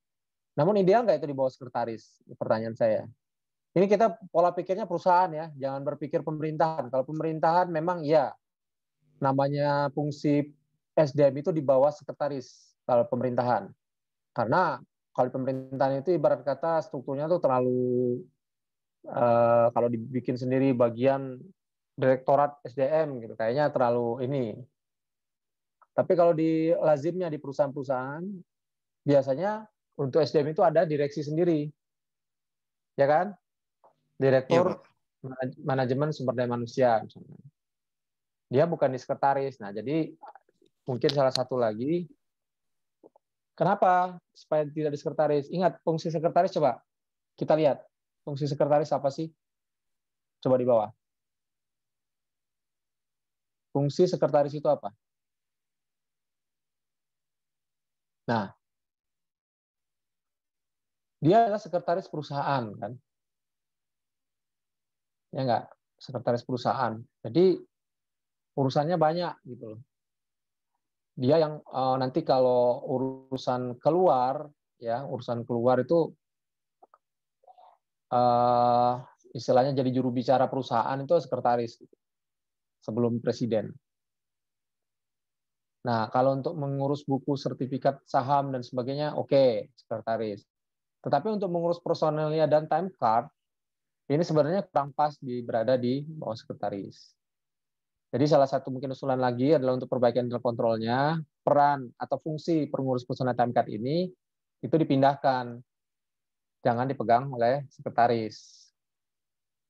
Namun ideal nggak itu di bawah sekretaris? Pertanyaan saya. Ini kita pola pikirnya perusahaan ya, jangan berpikir pemerintahan. Kalau pemerintahan memang ya, namanya fungsi SDM itu di bawah sekretaris kalau pemerintahan. Karena kalau pemerintahan itu ibarat kata strukturnya tuh terlalu, kalau dibikin sendiri bagian direktorat SDM gitu, kayaknya terlalu ini. Tapi kalau di lazimnya di perusahaan-perusahaan, biasanya untuk SDM itu ada direksi sendiri. Ya kan? Direktur manajemen sumber daya manusia misalnya. Dia bukan di sekretaris. Nah, jadi mungkin salah satu lagi, kenapa supaya tidak di sekretaris? Ingat, fungsi sekretaris coba kita lihat. Fungsi sekretaris apa sih? Coba di bawah. Fungsi sekretaris itu apa? Nah, dia adalah sekretaris perusahaan, kan? Ya enggak? Sekretaris perusahaan. Jadi urusannya banyak gitu loh. Dia yang nanti kalau urusan keluar, ya urusan keluar itu istilahnya jadi juru bicara perusahaan itu sekretaris sebelum presiden. Nah, kalau untuk mengurus buku sertifikat saham dan sebagainya, oke, sekretaris. Tetapi untuk mengurus personelnya dan time card, ini sebenarnya kurang pas berada di bawah sekretaris. Jadi salah satu mungkin usulan lagi adalah untuk perbaikan internal kontrolnya, peran atau fungsi pengurus personel time card ini itu dipindahkan. Jangan dipegang oleh sekretaris.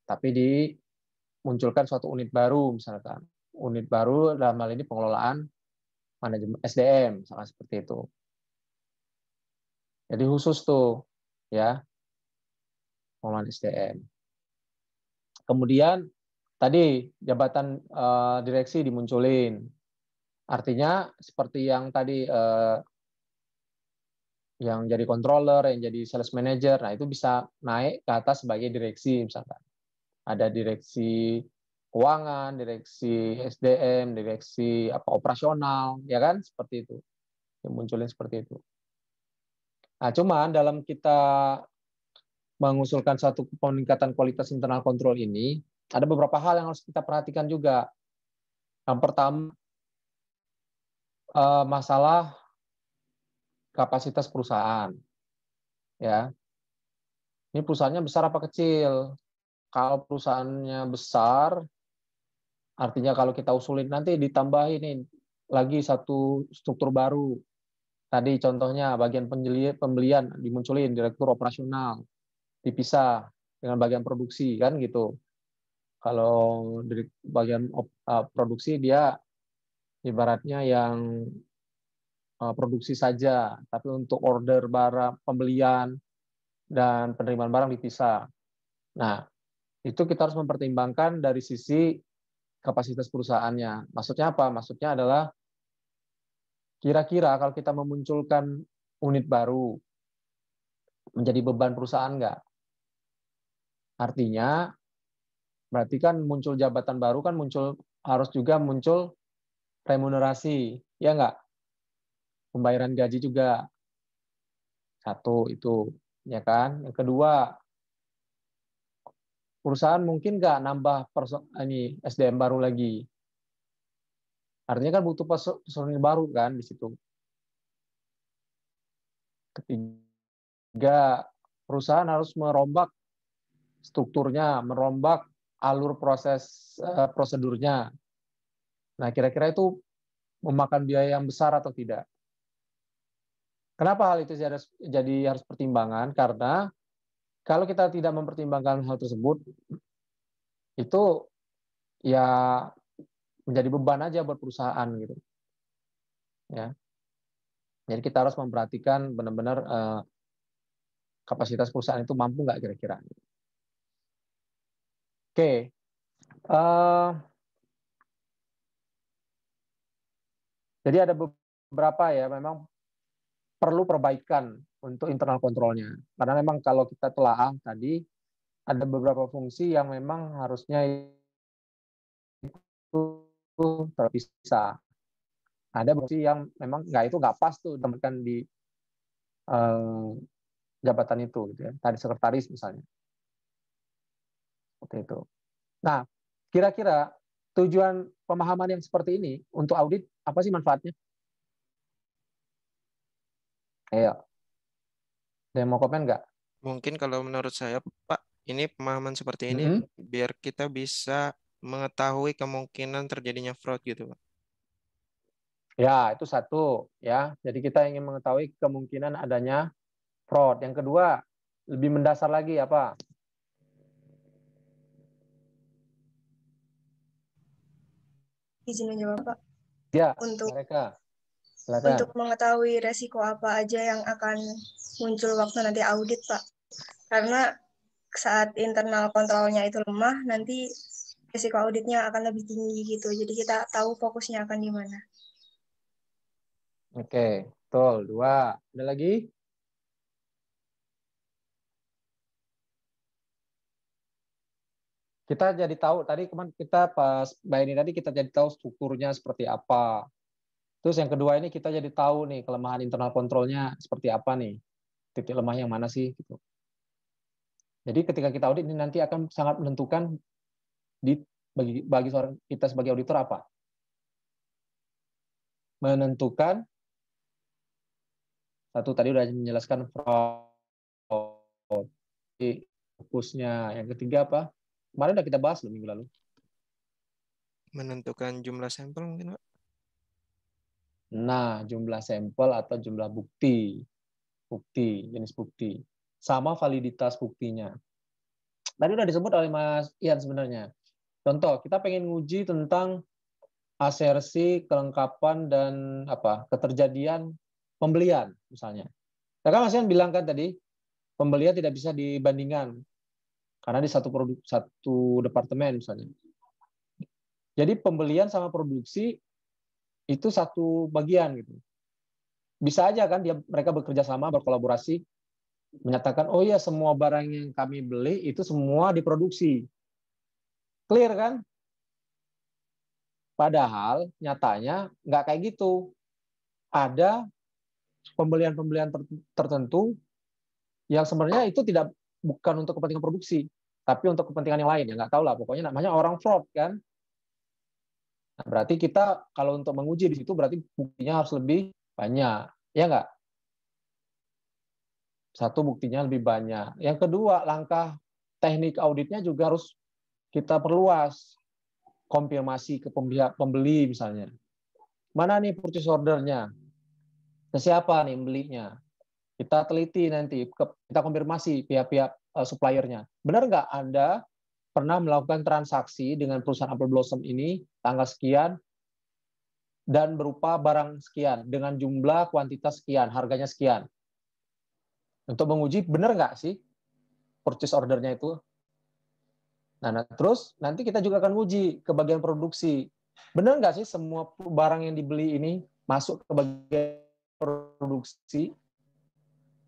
Tapi dimunculkan suatu unit baru misalkan. Unit baru dalam hal ini pengelolaan manajemen SDM, misalnya seperti itu. Jadi khusus tuh, ya, pengelolaan SDM. Kemudian tadi jabatan direksi dimunculin. Artinya seperti yang tadi yang jadi controller, yang jadi sales manager, nah itu bisa naik ke atas sebagai direksi misalkan. Ada direksi keuangan, direksi SDM, direksi operasional, ya kan? Seperti itu. Yang munculin seperti itu. Nah, cuman dalam kita mengusulkan satu peningkatan kualitas internal kontrol ini, ada beberapa hal yang harus kita perhatikan juga. Yang pertama, masalah kapasitas perusahaan. Ya. Ini perusahaannya besar apa kecil? Kalau perusahaannya besar, artinya kalau kita usulin nanti ditambahin nih lagi satu struktur baru. Tadi contohnya bagian pembelian dimunculin direktur operasional, dipisah dengan bagian produksi kan gitu. Kalau dari bagian produksi dia ibaratnya yang produksi saja, tapi untuk order barang, pembelian dan penerimaan barang dipisah. Nah, itu kita harus mempertimbangkan dari sisi kapasitas perusahaannya. Maksudnya apa? Maksudnya adalah kira-kira kalau kita memunculkan unit baru menjadi beban perusahaan nggak? Artinya berarti kan muncul jabatan baru kan harus juga muncul remunerasi, ya nggak? Pembayaran gaji juga. Satu itu, ya kan? Yang kedua, perusahaan mungkin nggak nambah SDM baru lagi. Artinya kan butuh personil baru kan di situ. Ketiga, perusahaan harus merombak strukturnya, merombak alur prosedurnya. Nah, kira-kira itu memakan biaya yang besar atau tidak? Kenapa hal itu jadi harus pertimbangan? Karena kalau kita tidak mempertimbangkan hal tersebut, itu ya menjadi beban aja buat perusahaan gitu. Ya. Jadi kita harus memperhatikan benar-benar kapasitas perusahaan itu mampu nggak kira-kira. Oke. Jadi ada beberapa ya memang perlu perbaikan untuk internal kontrolnya. Karena memang kalau kita telaah tadi ada beberapa fungsi yang memang harusnya itu terpisah. Ada fungsi yang memang nggak pas tuh ditempatkan di jabatan itu, gitu ya. Tadi sekretaris misalnya. Seperti itu. Nah, kira-kira tujuan pemahaman yang seperti ini untuk audit apa sih manfaatnya? Ayo, ada yang mau komen nggak? Mungkin kalau menurut saya, Pak, ini pemahaman seperti ini biar kita bisa mengetahui kemungkinan terjadinya fraud gitu, Pak. Ya, itu satu ya. Jadi kita ingin mengetahui kemungkinan adanya fraud. Yang kedua, lebih mendasar lagi apa? Izin menjawab, Pak. Ya, untuk mereka. Untuk mengetahui resiko apa aja yang akan muncul waktu nanti audit, Pak. Karena saat internal kontrolnya itu lemah, nanti resiko auditnya akan lebih tinggi gitu. Jadi kita tahu fokusnya akan di mana. Oke, betul. Dua. Ada lagi? Kita jadi tahu, tadi kemarin kita pas Mbak ini tadi kita jadi tahu strukturnya seperti apa. Terus yang kedua ini kita jadi tahu nih kelemahan internal kontrolnya seperti apa nih. Titik lemah yang mana sih gitu. Jadi ketika kita audit ini nanti akan sangat menentukan bagi seorang kita sebagai auditor apa? Menentukan satu tadi udah menjelaskan fraud, fokusnya. Yang ketiga apa? Kemarin udah kita bahas minggu lalu. Menentukan jumlah sampel mungkin, Pak. Nah, jumlah sampel atau jumlah bukti, jenis bukti, sama validitas buktinya. Tadi udah disebut oleh Mas Ian sebenarnya. Contoh, kita pengen nguji tentang asersi, kelengkapan, dan keterjadian pembelian misalnya. Ya kan Mas Ian bilang kan tadi, pembelian tidak bisa dibandingkan karena di satu departemen misalnya. Jadi pembelian sama produksi itu satu bagian gitu. Bisa aja kan mereka bekerja sama, berkolaborasi, menyatakan oh iya semua barang yang kami beli itu semua diproduksi. Clear kan? Padahal nyatanya nggak kayak gitu. Ada pembelian-pembelian tertentu yang sebenarnya itu bukan untuk kepentingan produksi, tapi untuk kepentingan yang lain. Ya nggak tahu lah, pokoknya namanya orang fraud kan. Nah, berarti kita kalau untuk menguji di situ berarti buktinya harus lebih banyak, ya nggak? Satu, buktinya lebih banyak. Yang kedua, langkah teknik auditnya juga harus kita perluas. Konfirmasi ke pembeli misalnya. Mana nih purchase order-nya? Ke siapa nih belinya? Kita teliti nanti, kita konfirmasi pihak-pihak suppliernya. Benar nggak Anda pernah melakukan transaksi dengan perusahaan Apple Blossom ini tanggal sekian dan berupa barang sekian dengan jumlah kuantitas sekian, harganya sekian. Untuk menguji benar nggak sih purchase order-nya itu? Nah, terus nanti kita juga akan uji ke bagian produksi. Benar nggak sih semua barang yang dibeli ini masuk ke bagian produksi?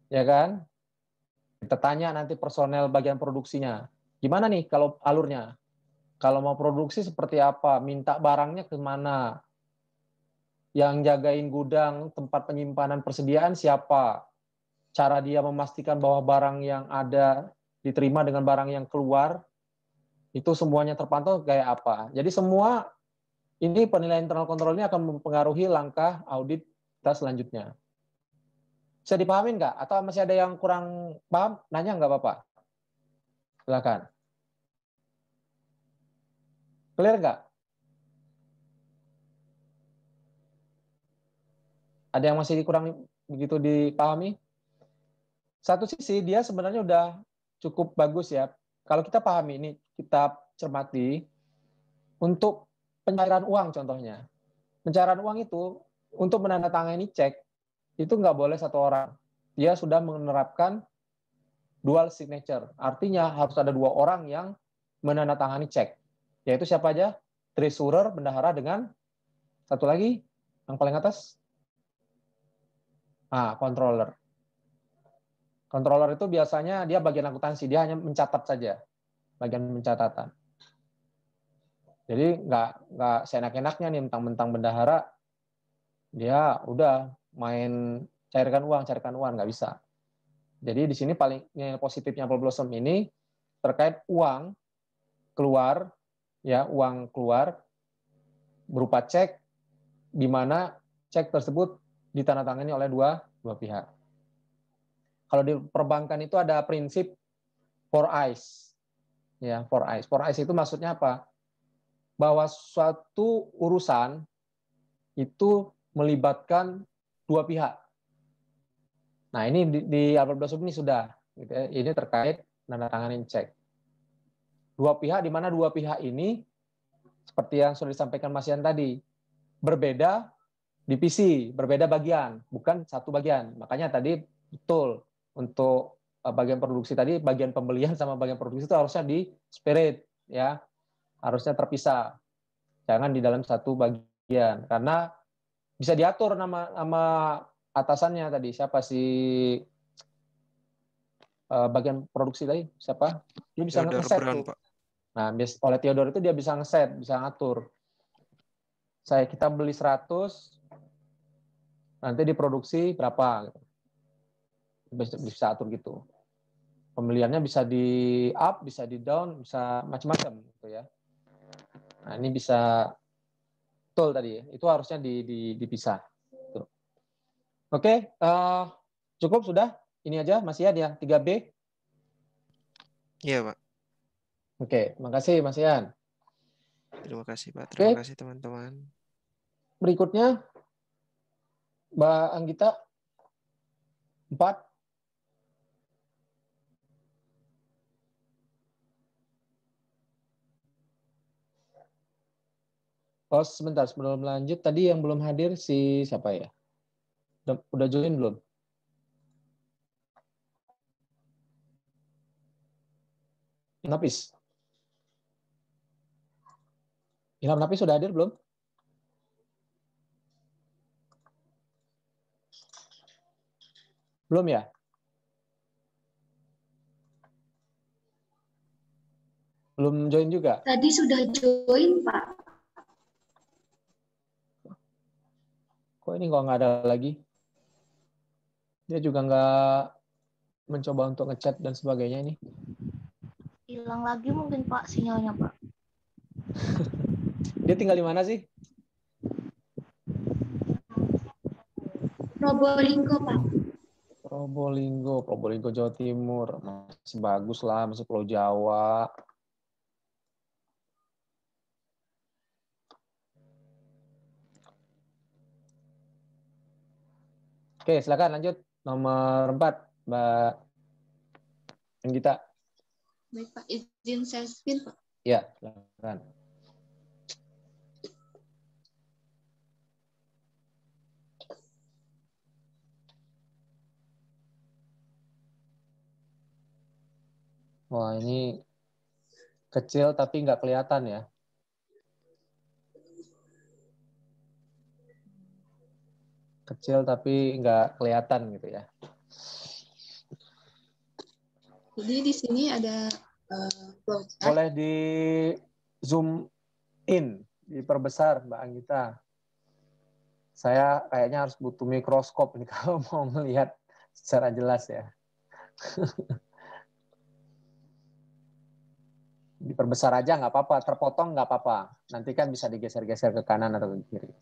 Ya kan? Kita tanya nanti personel bagian produksinya. Gimana nih kalau alurnya? Kalau mau produksi seperti apa? Minta barangnya ke mana? Yang jagain gudang, tempat penyimpanan persediaan siapa? cara dia memastikan bahwa barang yang ada diterima dengan barang yang keluar, itu semuanya terpantau kayak apa. Jadi semua ini penilaian internal control ini akan mempengaruhi langkah audit kita selanjutnya. Bisa dipahami nggak? Atau masih ada yang kurang paham? Nanya nggak Bapak? Silakan. Clear nggak? Ada yang masih kurang begitu dipahami? Satu sisi dia sebenarnya udah cukup bagus ya. Kalau kita pahami ini, kita cermati, untuk pencairan uang contohnya. Pencairan uang itu untuk menandatangani cek, itu nggak boleh satu orang. Dia sudah menerapkan dual signature. Artinya harus ada dua orang yang menandatangani cek. Yaitu siapa aja? Treasurer, bendahara, dengan satu lagi, yang paling atas, controller. Controller itu biasanya dia bagian akuntansi, dia hanya mencatat saja, bagian pencatatan. Jadi nggak seenak-enaknya nih mentang-mentang bendahara, dia udah main cairkan uang, nggak bisa. Jadi di sini paling positifnya Apple Blossom ini terkait uang keluar, ya uang keluar berupa cek, di mana cek tersebut ditandatangani oleh dua pihak. Kalau di perbankan itu ada prinsip 4 eyes. Ya, 4 eyes. 4 eyes itu maksudnya apa? Bahwa suatu urusan itu melibatkan dua pihak. Nah, ini di Apple Blossom ini sudah. Gitu ya. Ini terkait menandatangani cek. Dua pihak, di mana dua pihak ini, seperti yang sudah disampaikan Mas Yan tadi, berbeda divisi, berbeda bagian, bukan satu bagian. Makanya tadi betul, untuk bagian produksi tadi, bagian pembelian sama bagian produksi itu harusnya di spirit, ya, harusnya terpisah, jangan di dalam satu bagian, karena bisa diatur nama atasannya tadi, siapa sih bagian produksi tadi, siapa, dia bisa ngeset tuh. Nah, oleh Theodore itu dia bisa ngeset, bisa ngatur. Kita beli 100, nanti diproduksi berapa, bisa atur gitu. Pembeliannya bisa di up, bisa di down, bisa macam-macam gitu ya. Nah, ini bisa betul tadi, itu harusnya dipisah. Tuh. Oke, cukup sudah. Ini aja Mas Ian ya, 3B. Iya, Pak. Oke, makasih Mas Ian. Terima kasih, Pak. Terima kasih, teman-teman. Berikutnya, Mbak Anggita, 4. Oh, sebentar, sebelum lanjut, tadi yang belum hadir si siapa ya? Udah join belum? Napis. Ilham Napis sudah hadir belum? Belum ya? Belum join juga? Tadi sudah join, Pak. Kok ini kok nggak ada lagi? Dia juga nggak mencoba untuk ngechat dan sebagainya ini. Hilang lagi mungkin Pak sinyalnya Pak. Dia tinggal di mana sih? Probolinggo, Pak. Probolinggo Jawa Timur. Masih bagus lah, masih Pulau Jawa. Oke, silakan lanjut. Nomor 4, Mbak Anggita. Baik, Pak. Izin saya spin, Pak. Ya, silakan. Wah, ini kecil tapi nggak kelihatan ya. Kecil tapi nggak kelihatan gitu ya. Jadi di sini ada flowchart. Boleh di zoom in, diperbesar Mbak Anggita. Saya kayaknya harus butuh mikroskop nih kalau mau melihat secara jelas ya. Diperbesar aja nggak apa-apa, terpotong nggak apa-apa. Nanti kan bisa digeser-geser ke kanan atau ke kiri.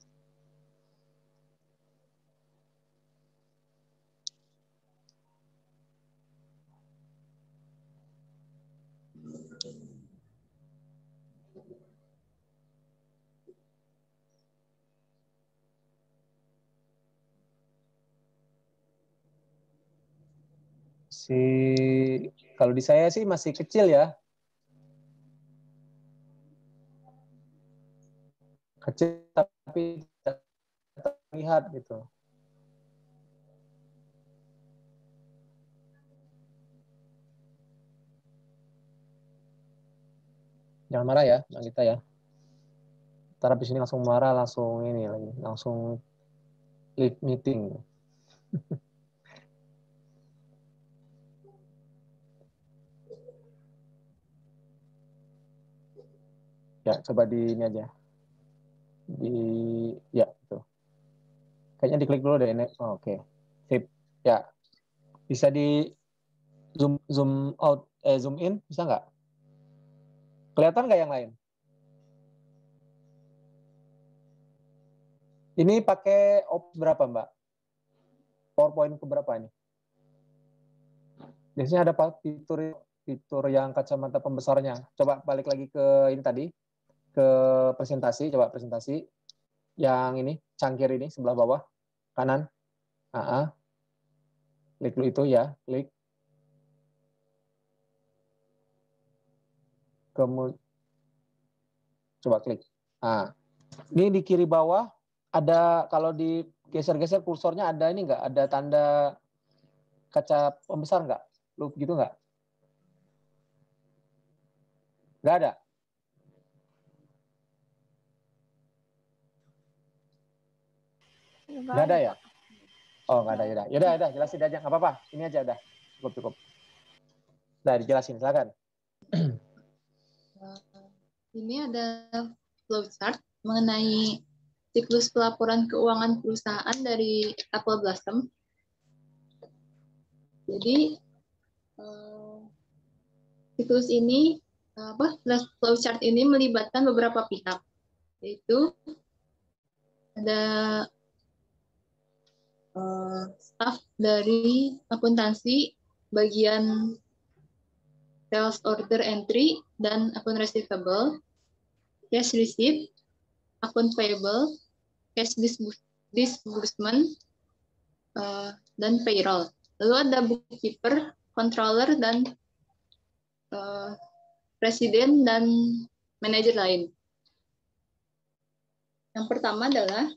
Kalau di saya sih masih kecil ya. Kecil tapi tidak terlihat gitu. Jangan marah ya, Mbak Gita ya. Ntar habis ini langsung marah, langsung ini lagi, langsung leave meeting. Ya, coba di ini aja. Ya, itu. Kayaknya diklik dulu deh ini. Oh, oke. Sip. Ya. Bisa di zoom out, zoom in, bisa nggak? Kelihatan nggak yang lain? Ini pakai Office berapa, Mbak? PowerPoint ke berapa ini? Biasanya ada fitur yang kacamata pembesarnya. Coba balik lagi ke ini tadi, ke presentasi. Coba presentasi. Yang ini, cangkir ini, sebelah bawah, kanan. Klik dulu itu ya, klik. Kemudian, coba klik. Nah, ini di kiri bawah, ada kalau di geser-geser kursornya ada ini nggak? Ada tanda kaca pembesar nggak? Loop gitu nggak? Nggak ada? Nggak ada ya? Oh, nggak ada. Yaudah, jelasin aja. Nggak apa-apa. Ini aja udah. Cukup. Nah, dijelasin. Silakan. Ini ada flowchart mengenai siklus pelaporan keuangan perusahaan dari Apple Blossom. Jadi siklus ini flowchart ini melibatkan beberapa pihak, yaitu ada staff dari akuntansi bagian sales order entry dan akun receivable, cash receipt, akun payable, cash disbursement, dan payroll. Lalu ada bookkeeper, controller, dan presiden dan manajer lain. Yang pertama adalah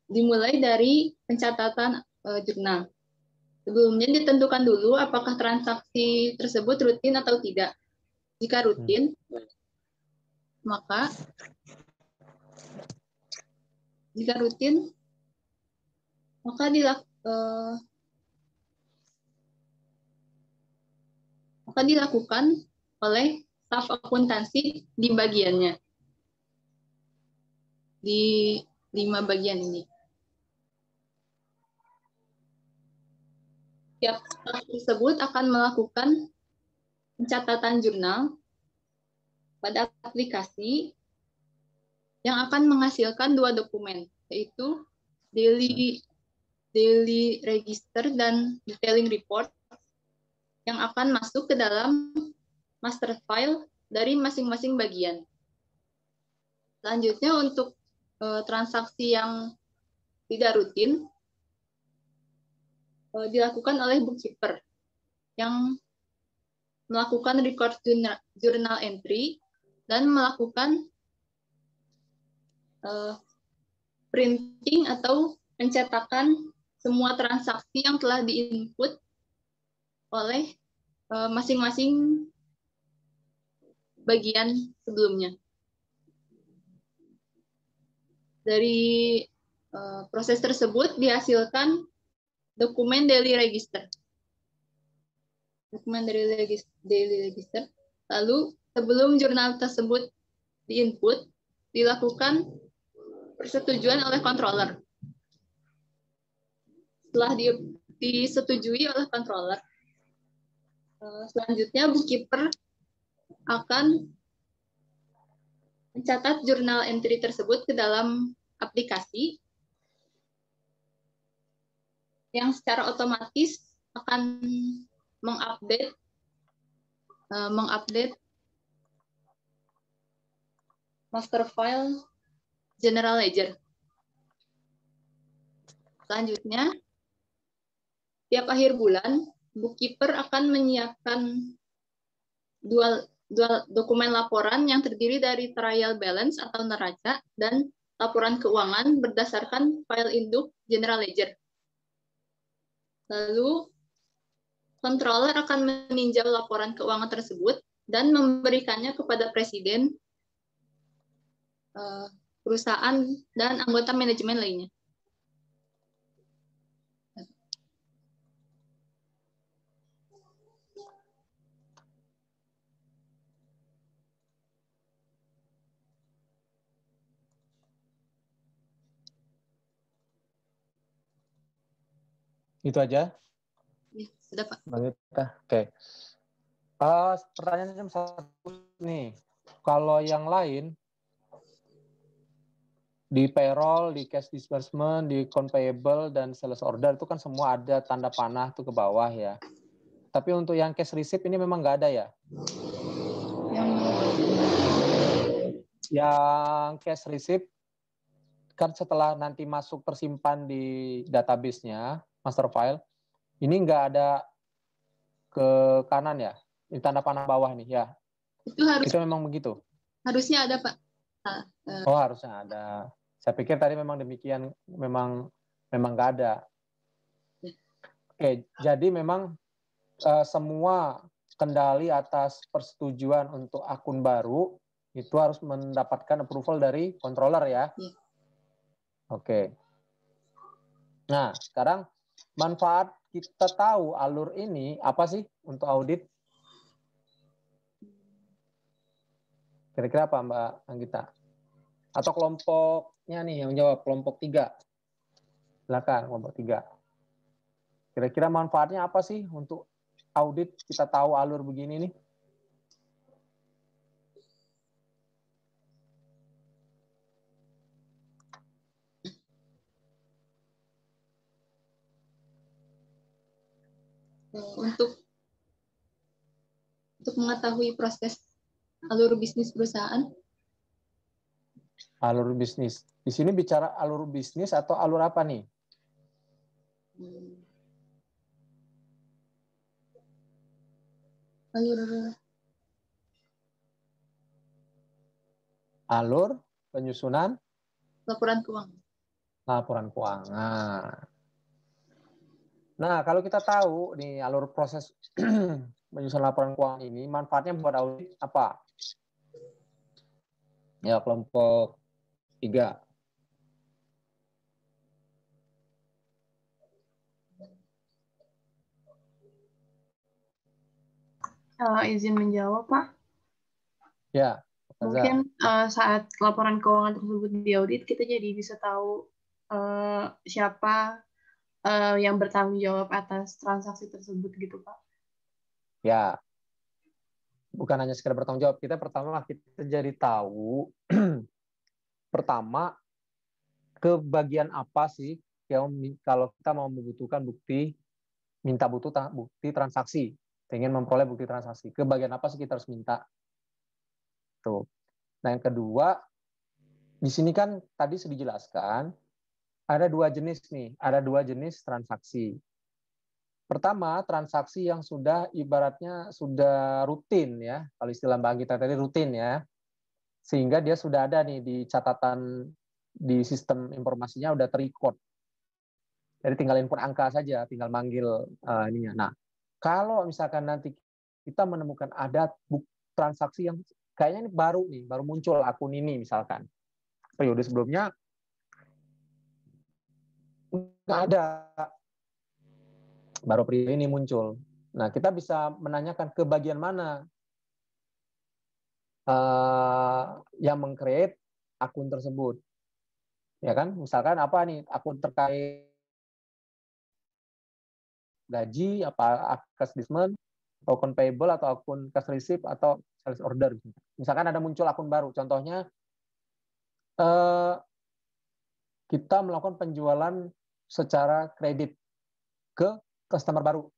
dimulai dari pencatatan jurnal. Sebelumnya ditentukan dulu apakah transaksi tersebut rutin atau tidak. Jika rutin, maka dilakukan oleh staf akuntansi di bagiannya. Di 5 bagian ini. Setiap staf tersebut akan melakukan pencatatan jurnal pada aplikasi yang akan menghasilkan 2 dokumen, yaitu daily register dan detailing report yang akan masuk ke dalam master file dari masing-masing bagian. Selanjutnya untuk transaksi yang tidak rutin dilakukan oleh bookkeeper yang melakukan record journal entry dan melakukan printing atau pencetakan semua transaksi yang telah diinput oleh masing-masing bagian sebelumnya. Dari proses tersebut dihasilkan dokumen daily register. Lalu sebelum jurnal tersebut diinput, dilakukan persetujuan oleh controller. setelah disetujui oleh controller, selanjutnya bookkeeper akan mencatat jurnal entry tersebut ke dalam aplikasi yang secara otomatis akan mengupdate master file general ledger. Selanjutnya, tiap akhir bulan, bookkeeper akan menyiapkan dua dokumen laporan yang terdiri dari trial balance atau neraca dan laporan keuangan berdasarkan file induk general ledger. Lalu, controller akan meninjau laporan keuangan tersebut dan memberikannya kepada presiden, perusahaan, dan anggota manajemen lainnya. Itu aja? Ya, sudah, Pak. Oke. Pertanyaannya satu nih. Kalau yang lain, di payroll, di cash disbursement, di account payable, dan sales order itu kan semua ada tanda panah tuh ke bawah ya. Tapi untuk yang cash receipt ini memang nggak ada ya? Yang cash receipt kan setelah nanti masuk tersimpan di database-nya, master file, ini nggak ada ke kanan ya? Ini tanda panah bawah nih ya? Itu memang begitu? Harusnya ada, Pak. Oh, harusnya ada. Saya pikir tadi memang demikian, memang nggak ada. Oke, jadi memang semua kendali atas persetujuan untuk akun baru itu harus mendapatkan approval dari controller ya. Oke. Nah, sekarang manfaat kita tahu alur ini apa sih untuk audit? Kira-kira apa Mbak Anggita? Atau kelompoknya nih yang jawab, kelompok 3. Silakan, kelompok 3. Kira-kira manfaatnya apa sih untuk audit kita tahu alur begini nih? Untuk mengetahui proses alur bisnis perusahaan. Alur bisnis. Di sini bicara alur bisnis atau alur apa nih? Alur penyusunan laporan keuangan. Laporan keuangan. Nah, kalau kita tahu nih alur proses menyusun laporan keuangan ini, manfaatnya buat audit apa? Ya, kelompok 3. Izin menjawab, Pak. Ya. Mungkin saat laporan keuangan tersebut diaudit, kita jadi bisa tahu siapa yang bertanggung jawab atas transaksi tersebut gitu, Pak. Ya. Bukan hanya sekedar bertanggung jawab, kita jadi tahu pertama ke bagian apa sih yang kalau kita mau membutuhkan bukti transaksi, ingin memperoleh bukti transaksi, ke bagian apa sih kita harus minta. Tuh. Nah, yang kedua, di sini kan tadi sudah dijelaskan ada 2 jenis nih, ada 2 jenis transaksi. Pertama, transaksi yang sudah ibaratnya sudah rutin ya, kalau istilah Mbak Anggita tadi rutin ya, sehingga dia sudah ada nih di catatan di sistem informasinya udah terrecord. Jadi tinggal input angka saja, tinggal manggil ininya. Nah, kalau misalkan nanti kita menemukan ada transaksi yang kayaknya ini baru muncul akun ini misalkan. Periode sebelumnya nggak ada. Baru periode ini muncul. Nah, kita bisa menanyakan ke bagian mana yang meng-create akun tersebut. Ya kan? Misalkan apa nih? Akun terkait gaji, apa cash disbursement, atau akun payable, atau akun cash receipt, atau sales order. Misalkan ada muncul akun baru, contohnya kita melakukan penjualan secara kredit ke customer baru.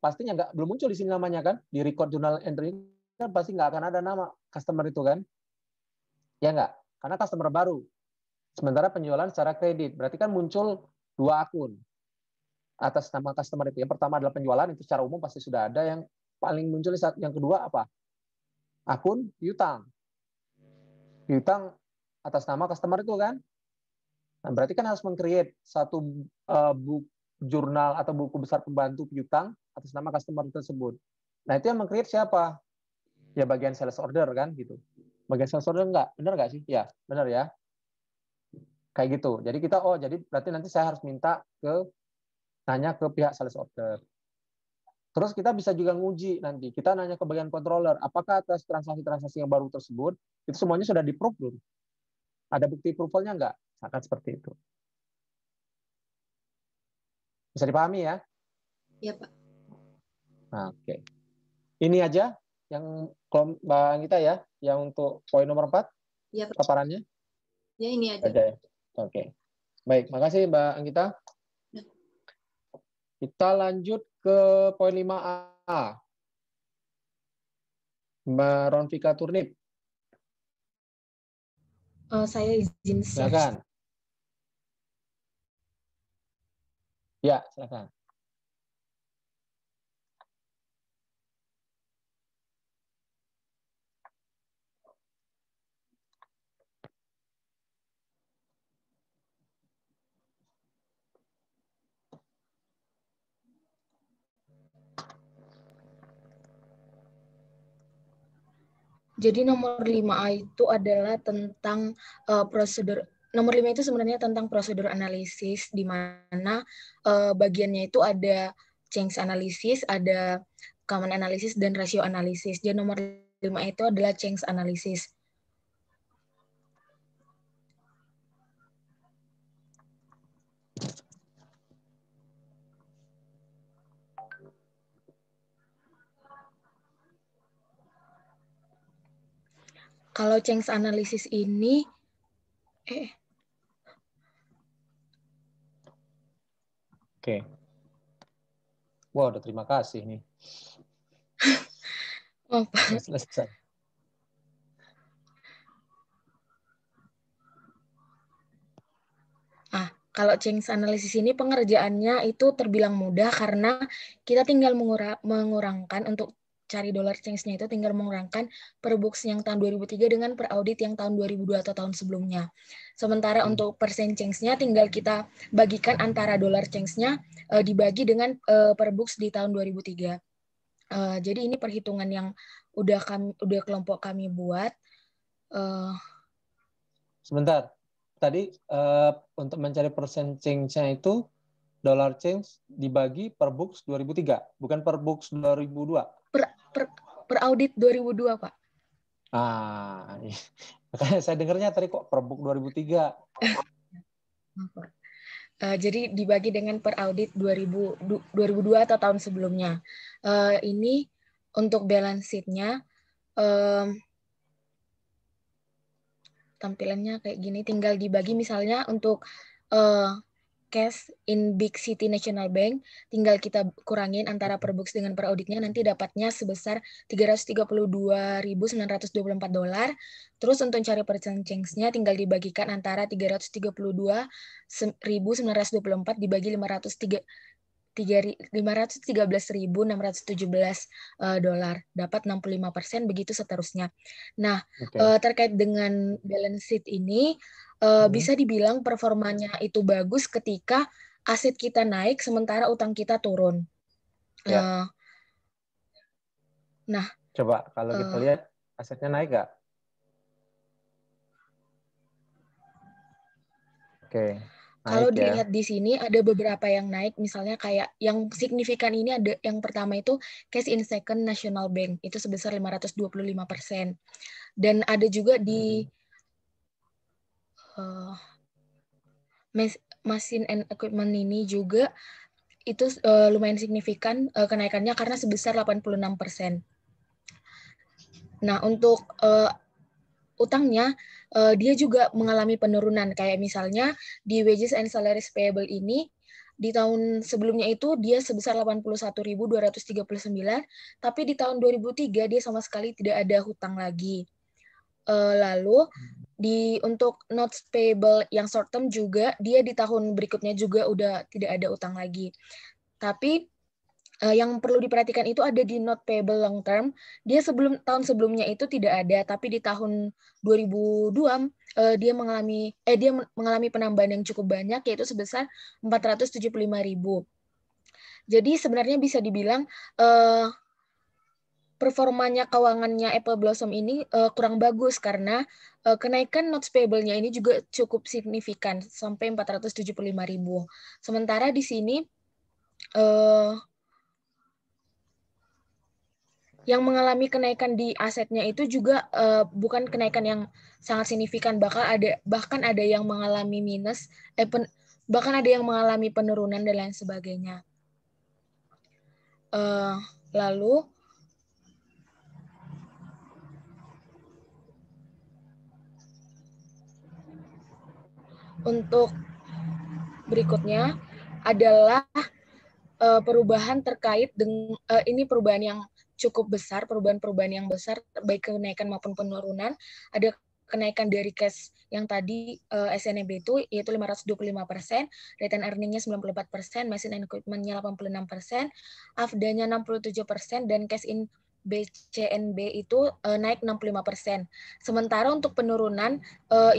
Pastinya belum muncul di sini namanya kan, di record journal entry kan pasti nggak akan ada nama customer itu kan, ya nggak? Karena customer baru. Sementara penjualan secara kredit, berarti kan muncul 2 akun atas nama customer itu. Yang pertama adalah penjualan, itu secara umum pasti sudah ada. Yang paling muncul yang kedua apa? Akun piutang. Piutang atas nama customer itu kan. Nah, berarti kan harus meng-create satu buku jurnal atau buku besar pembantu piutang atas nama customer tersebut. Nah, itu yang meng-create siapa? Ya bagian sales order kan gitu. Bagian sales order enggak? Benar nggak sih? Ya, benar ya. Kayak gitu. Jadi kita, jadi berarti nanti saya harus nanya ke pihak sales order. Terus kita bisa juga nguji nanti. Kita nanya ke bagian controller, apakah atas transaksi-transaksi yang baru tersebut, itu semuanya sudah di-proof belum? Ada bukti approval-nya enggak? Akan seperti itu. Bisa dipahami ya? Iya, Pak. Nah, oke. Ini aja yang Mbak Anggita ya, yang untuk poin nomor 4, Iya, Pak. paparannya? Ya, ini aja. Ya. Oke. Baik, makasih Mbak Anggita. Kita lanjut ke poin 5A. Mbak Ronvika Turnip. Saya izin share. Silakan. Ya, silakan. Jadi nomor 5A itu adalah tentang prosedur. Nomor 5 itu sebenarnya tentang prosedur analisis, di mana bagiannya itu ada change analysis, ada common analysis, dan ratio analysis. Jadi nomor 5 itu adalah change analysis. Kalau change analysis ini, Oke. Wow, udah terima kasih nih. Oh, Pak. Selesai. Kalau change analysis ini pengerjaannya itu terbilang mudah karena kita tinggal mengurangkan untuk cari dollar change-nya itu tinggal mengurangkan per books yang tahun 2003 dengan per audit yang tahun 2002 atau tahun sebelumnya. Sementara untuk percent change-nya tinggal kita bagikan antara dollar change-nya dibagi dengan per books di tahun 2003. Jadi ini perhitungan yang udah kelompok kami buat. Sebentar. Tadi untuk mencari percent change-nya itu dollar change dibagi per books 2003, bukan per books 2002. Per audit 2002, Pak. Makanya saya dengarnya tadi kok per book 2003. Jadi dibagi dengan per audit 2002 atau tahun sebelumnya. Ini untuk balance sheet-nya tampilannya kayak gini, tinggal dibagi misalnya untuk cash in Big City National Bank, tinggal kita kurangin antara per books dengan per auditnya, nanti dapatnya sebesar $332.924. Terus untuk cari percent change-nya tinggal dibagikan antara 332.924 dibagi 513.617 dolar, dapat 65%, begitu seterusnya. Nah, terkait dengan balance sheet ini, bisa dibilang performanya itu bagus ketika aset kita naik sementara utang kita turun. Ya. Nah, coba kalau kita lihat asetnya naik nggak? Oke. Kalau dilihat di sini ada beberapa yang naik, misalnya kayak yang signifikan ini ada yang pertama itu cash in Second National Bank, itu sebesar 525%. Dan ada juga di machine and equipment ini juga itu lumayan signifikan kenaikannya karena sebesar 86%. Nah, untuk utangnya, dia juga mengalami penurunan. Kayak misalnya di wages and salaries payable ini, di tahun sebelumnya itu dia sebesar 81.239, tapi di tahun 2003 dia sama sekali tidak ada hutang lagi. Lalu untuk notes payable yang short term juga, dia di tahun berikutnya juga udah tidak ada utang lagi. Tapi yang perlu diperhatikan itu ada di note payable long term. Dia tahun sebelumnya itu tidak ada, tapi di tahun 2002 dia mengalami penambahan yang cukup banyak, yaitu sebesar 475.000. Jadi sebenarnya bisa dibilang performanya keuangannya Apple Blossom ini kurang bagus karena kenaikan notes payable-nya ini juga cukup signifikan sampai 475.000. Sementara di sini yang mengalami kenaikan di asetnya itu juga bukan kenaikan yang sangat signifikan, bahkan ada yang mengalami minus, bahkan ada yang mengalami penurunan dan lain sebagainya. Lalu untuk berikutnya adalah perubahan terkait dengan ini perubahan yang cukup besar, perubahan yang besar baik kenaikan maupun penurunan. Ada kenaikan dari cash yang tadi SNB itu yaitu 525%, return earning-nya 94%, machine and equipment-nya 86%, AFDA-nya 67%, dan cash in BCNB itu naik 65%. Sementara untuk penurunan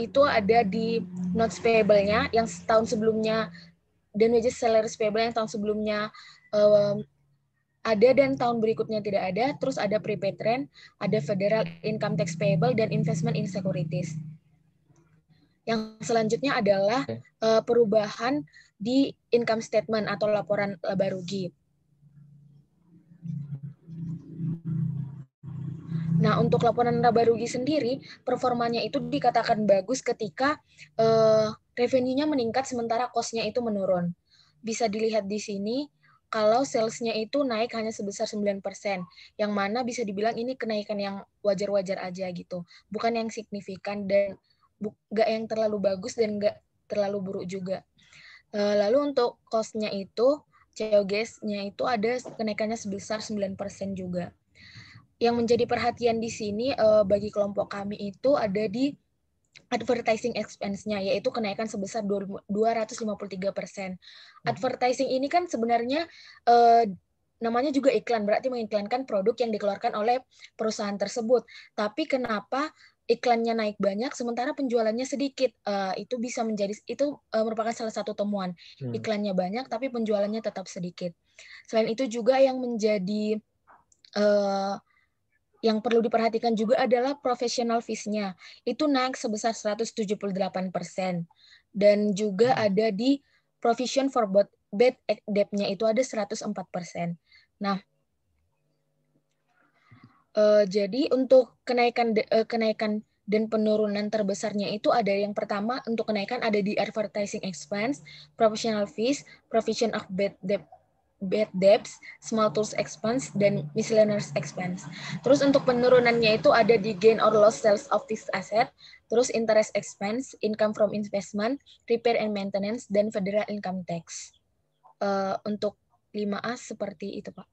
itu ada di notes payable-nya yang tahun sebelumnya dan wages salaries payable yang tahun sebelumnya ada dan tahun berikutnya tidak ada. Terus ada prepaid rent, ada federal income tax payable, dan investment in securities. Yang selanjutnya adalah perubahan di income statement atau laporan laba rugi. Nah, untuk laporan laba rugi sendiri, performanya itu dikatakan bagus ketika revenue-nya meningkat sementara cost-nya itu menurun. Bisa dilihat di sini, kalau sales-nya itu naik hanya sebesar 9%, yang mana bisa dibilang ini kenaikan yang wajar-wajar aja gitu. Bukan yang signifikan dan nggak yang terlalu bagus dan nggak terlalu buruk juga. Lalu untuk cost-nya itu, COGS-nya itu ada kenaikannya sebesar 9% juga. Yang menjadi perhatian di sini bagi kelompok kami itu ada di advertising expense-nya, yaitu kenaikan sebesar 253%. Advertising ini kan sebenarnya namanya juga iklan, berarti mengiklankan produk yang dikeluarkan oleh perusahaan tersebut. Tapi kenapa iklannya naik banyak sementara penjualannya sedikit? Itu bisa menjadi merupakan salah satu temuan. Iklannya banyak tapi penjualannya tetap sedikit. Selain itu juga yang menjadi yang perlu diperhatikan juga adalah professional fees-nya. Itu naik sebesar 178%. Dan juga ada di provision for bad debt-nya itu ada 104%. Nah, jadi untuk kenaikan dan penurunan terbesarnya itu ada yang pertama untuk kenaikan ada di advertising expense, professional fees, provision of bad debts, small tools expense, dan miscellaneous expense. Terus untuk penurunannya itu ada di gain or loss sales of fixed asset, terus interest expense, income from investment, repair and maintenance, dan federal income tax. Untuk 5A seperti itu, Pak.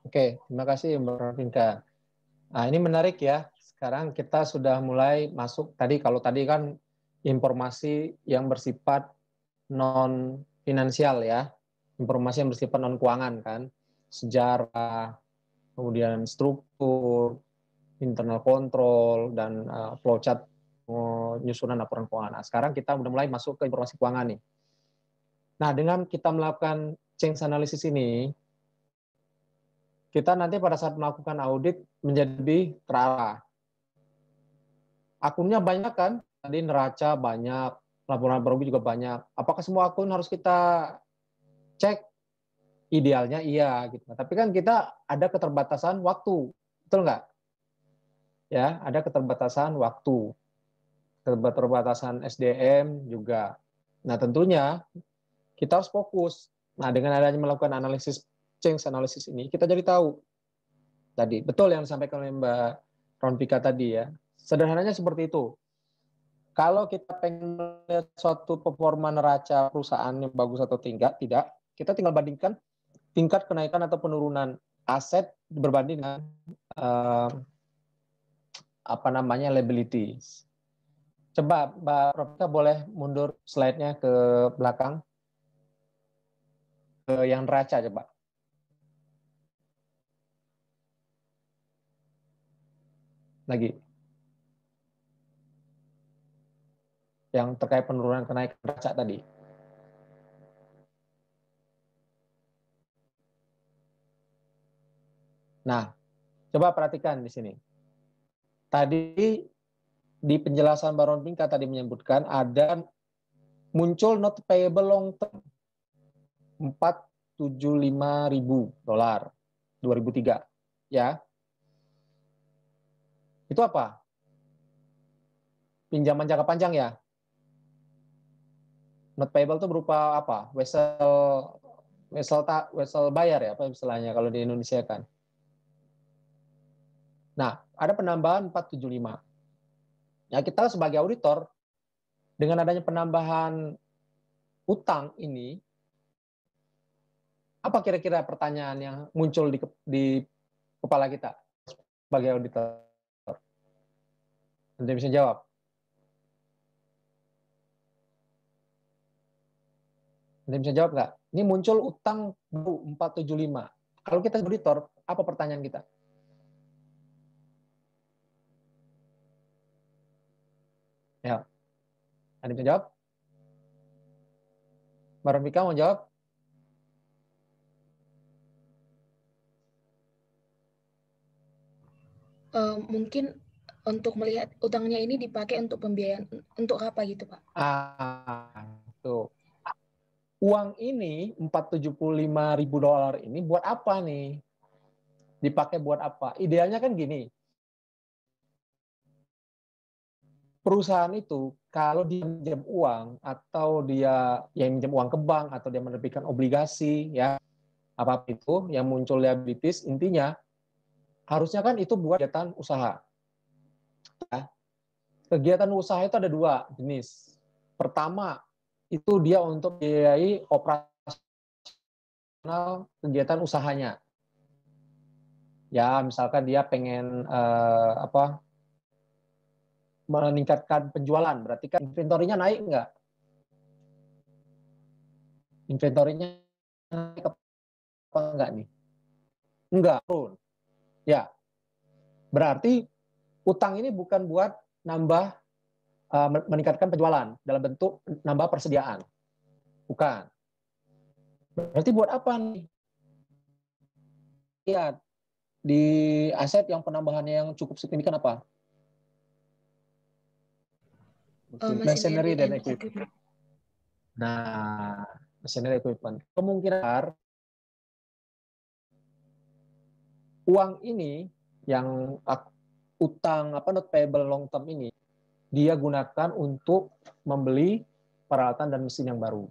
Oke, terima kasih Mbak Rafinka. Nah, ini menarik ya. Sekarang kita sudah mulai masuk kalau tadi kan informasi yang bersifat non finansial ya. Informasi yang bersifat non keuangan kan, sejarah, kemudian struktur, internal control, dan flowchart penyusunan laporan keuangan. Nah, sekarang kita udah mulai masuk ke informasi keuangan nih. Nah, dengan kita melakukan change analysis ini, kita nanti pada saat melakukan audit menjadi lebih terarah. Akunnya banyak kan, tadi neraca banyak, laporan rugi juga banyak. Apakah semua akun harus kita cek? Idealnya iya gitu. Tapi kan kita ada keterbatasan waktu, betul nggak? Ya, ada keterbatasan waktu, keterbatasan SDM juga. Nah tentunya kita harus fokus Nah, dengan adanya melakukan analisis change analysis ini, kita jadi tahu tadi betul yang disampaikan oleh Mbak Ronvika tadi ya. Sederhananya seperti itu. Kalau kita pengen melihat suatu performa neraca perusahaan yang bagus atau tidak, kita tinggal bandingkan tingkat kenaikan atau penurunan aset berbanding dengan liabilities. Coba Mbak Ronvika boleh mundur slide-nya ke belakang. Ke yang neraca coba. Lagi. Yang terkait penurunan kenaikan neraca tadi. Nah, coba perhatikan di sini. Tadi di penjelasan Baron Pinka tadi menyebutkan ada muncul not payable long term $475.000 2003 ya. Itu apa? Pinjaman jangka panjang ya. Not payable itu berupa apa? Wesel bayar ya, apa istilahnya kalau di Indonesia kan. Nah, ada penambahan 475. Ya, kita sebagai auditor dengan adanya penambahan utang ini, apa kira-kira pertanyaan yang muncul di kepala kita sebagai auditor? Anda bisa jawab. Anda bisa jawab nggak? Ini muncul utang 475. Kalau kita auditor, apa pertanyaan kita? Ya, Anda bisa jawab? Mbak Ronvika mau jawab? Mungkin untuk melihat utangnya ini dipakai untuk pembiayaan, untuk apa gitu Pak? Tuh. Uang ini $475.000 ini buat apa nih? Dipakai buat apa? Idealnya kan gini. Perusahaan itu kalau dia minjem uang atau dia yang minjem uang ke bank atau dia menerbitkan obligasi ya apa itu yang muncul liabilities, intinya harusnya kan itu buat kegiatan usaha. Ya. Kegiatan usaha itu ada dua jenis. Pertama itu dia untuk biayai operasional kegiatan usahanya. Ya misalkan dia pengen meningkatkan penjualan, berarti kan inventorinya naik nggak? Inventorinya naik apa enggak nih? Enggak, turun. Ya, berarti utang ini bukan buat nambah meningkatkan penjualan dalam bentuk nambah persediaan. Bukan. Berarti buat apa nih? Lihat, di aset yang penambahannya yang cukup signifikan apa? Machinery dan equipment. Nah, machinery equipment. Kemungkinan uang ini yang utang not payable long term ini dia gunakan untuk membeli peralatan dan mesin yang baru.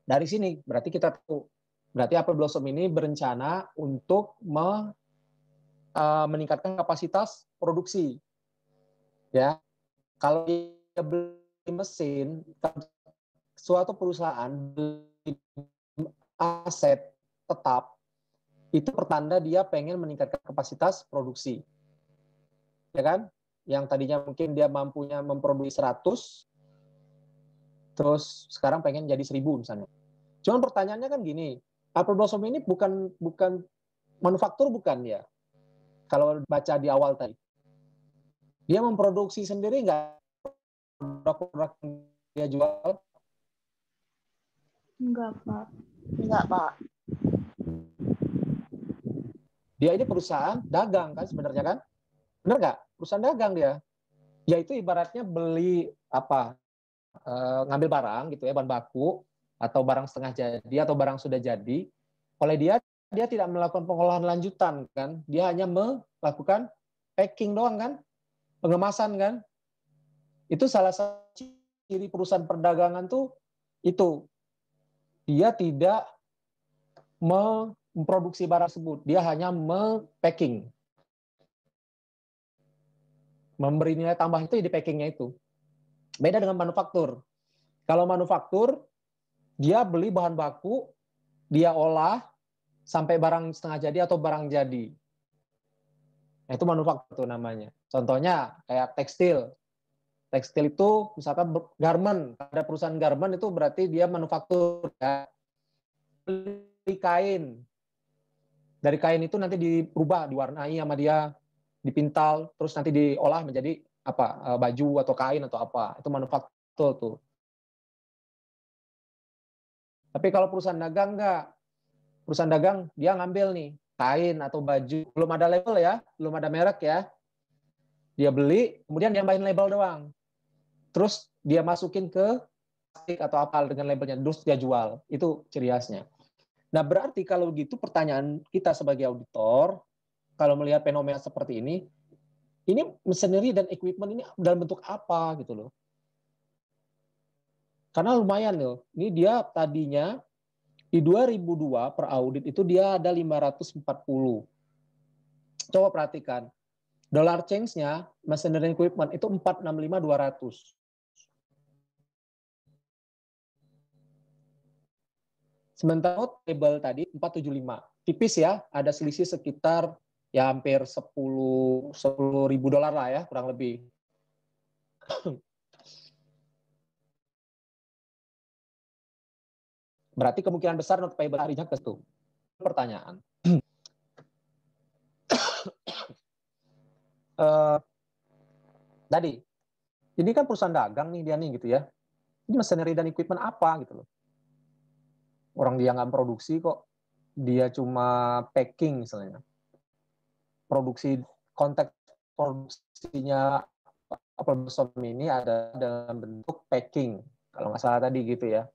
Dari sini berarti kita tahu berarti Apple Blossom ini berencana untuk meningkatkan kapasitas produksi. Ya. Kalau dia beli mesin, suatu perusahaan beli aset tetap itu pertanda dia pengen meningkatkan kapasitas produksi. Ya kan? Yang tadinya mungkin dia mampunya memproduksi 100, terus sekarang pengen jadi 1000 misalnya. Cuman pertanyaannya kan gini, Apple Blossom ini bukan manufaktur bukan ya? Kalau baca di awal tadi. Dia memproduksi sendiri nggak produk-produk yang dia jual? Enggak, Pak. Enggak, Pak. Dia ini perusahaan dagang kan sebenarnya kan? Benar nggak? Perusahaan dagang dia. Ya itu ibaratnya beli ngambil barang gitu ya, bahan baku atau barang setengah jadi atau barang sudah jadi. Oleh dia tidak melakukan pengolahan lanjutan kan? Dia hanya melakukan packing doang kan? Pengemasan kan? Itu salah satu ciri perusahaan perdagangan tuh itu. Dia tidak memproduksi barang tersebut, dia hanya packing, memberi nilai tambah itu di packingnya itu. Beda dengan manufaktur. Kalau manufaktur, dia beli bahan baku, dia olah sampai barang setengah jadi atau barang jadi. Nah, itu manufaktur namanya. Contohnya kayak tekstil. Tekstil itu misalkan garment, ada perusahaan garment itu berarti dia manufaktur. Ya. Beli kain. Dari kain itu nanti dirubah, diwarnai sama dia, dipintal, terus nanti diolah menjadi apa, baju atau kain atau apa. Itu manufaktur tuh. Tapi kalau perusahaan dagang enggak. Perusahaan dagang dia ngambil nih kain atau baju, belum ada label ya, belum ada merek ya. Dia beli, kemudian dia nambahin label doang. Terus dia masukin ke plastik atau apa dengan labelnya, terus dia jual. Itu ciri khasnya. Nah, berarti kalau gitu pertanyaan kita sebagai auditor, kalau melihat fenomena seperti ini machinery dan equipment ini dalam bentuk apa gitu loh. Karena lumayan loh. Ini dia tadinya di 2002 per audit itu dia ada 540. Coba perhatikan. Dollar change-nya machinery and equipment itu 465.200. Sementara table tadi 475. Tipis ya, ada selisih sekitar ya hampir 10.000 dolar lah ya, kurang lebih. Berarti kemungkinan besar not payable harinya ke situ. Pertanyaan. Tadi, ini kan perusahaan dagang nih dia nih gitu ya. Ini machinery dan equipment apa gitu loh. Orang dia nggak produksi kok, dia cuma packing misalnya. Produksi, konteks produksinya problem ini ada dalam bentuk packing, kalau nggak salah tadi gitu ya.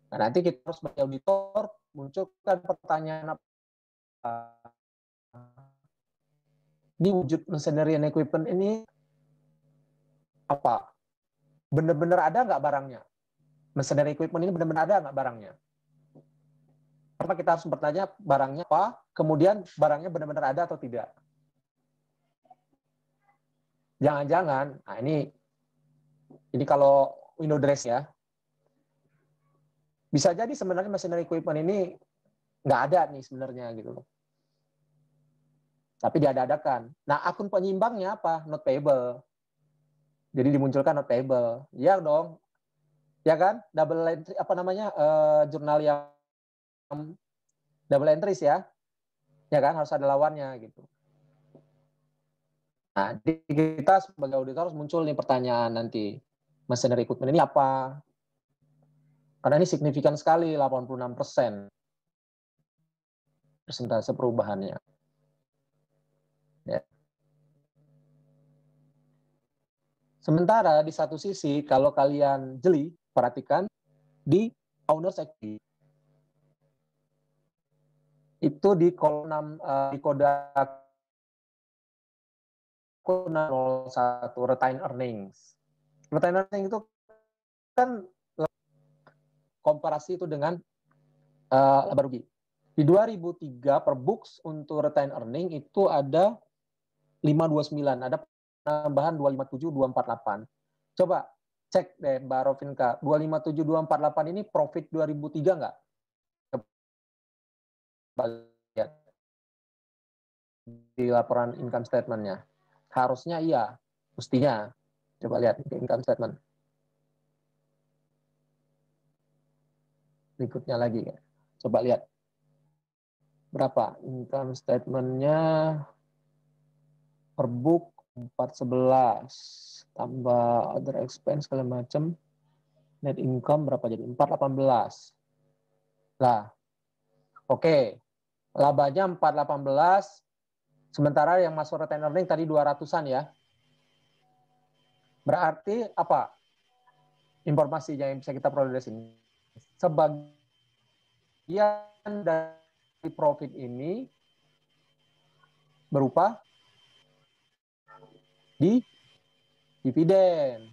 Nah, nanti kita harus sebagai auditor munculkan pertanyaan apa? Ini wujud machinery and equipment ini apa? Benar-benar ada nggak barangnya? Machinery equipment ini benar-benar ada nggak barangnya? Pertama kita harus bertanya barangnya apa, kemudian barangnya benar-benar ada atau tidak. Jangan-jangan, nah ini kalau window dress ya, bisa jadi sebenarnya machinery equipment ini nggak ada nih sebenarnya gitu loh. Tapi diada-adakan. Nah, akun penyimbangnya apa? Not payable. Jadi dimunculkan not payable. Iya dong. Ya kan? Double entry, apa namanya? Jurnal yang double entries ya. Ya kan? Harus ada lawannya gitu. Nah, kita sebagai auditor harus muncul nih pertanyaan nanti. Machinery equipment ini apa? Karena ini signifikan sekali, 86% persentase perubahannya. Ya. Sementara di satu sisi, kalau kalian jeli, perhatikan di owner's equity. Itu di kolom 6, di kode 01, retained earnings. Retained earnings itu kan komparasi itu dengan laba rugi. Di 2003 per books untuk retained earning itu ada 529, ada penambahan 257, 248. Coba cek deh Mbak Rovinka, 257, 248 ini profit 2003 nggak? Coba lihat di laporan income statement-nya. Harusnya iya, mestinya. Coba lihat di income statement. Berikutnya lagi. Coba lihat. Berapa income statement-nya per book 411 tambah other expense segala macam, net income berapa jadi 418. Lah, oke, labanya 418, sementara yang masuk retained earning tadi 200-an ya. Berarti apa informasinya yang bisa kita peroleh dari sini? Sebagian dari profit ini berupa di dividen.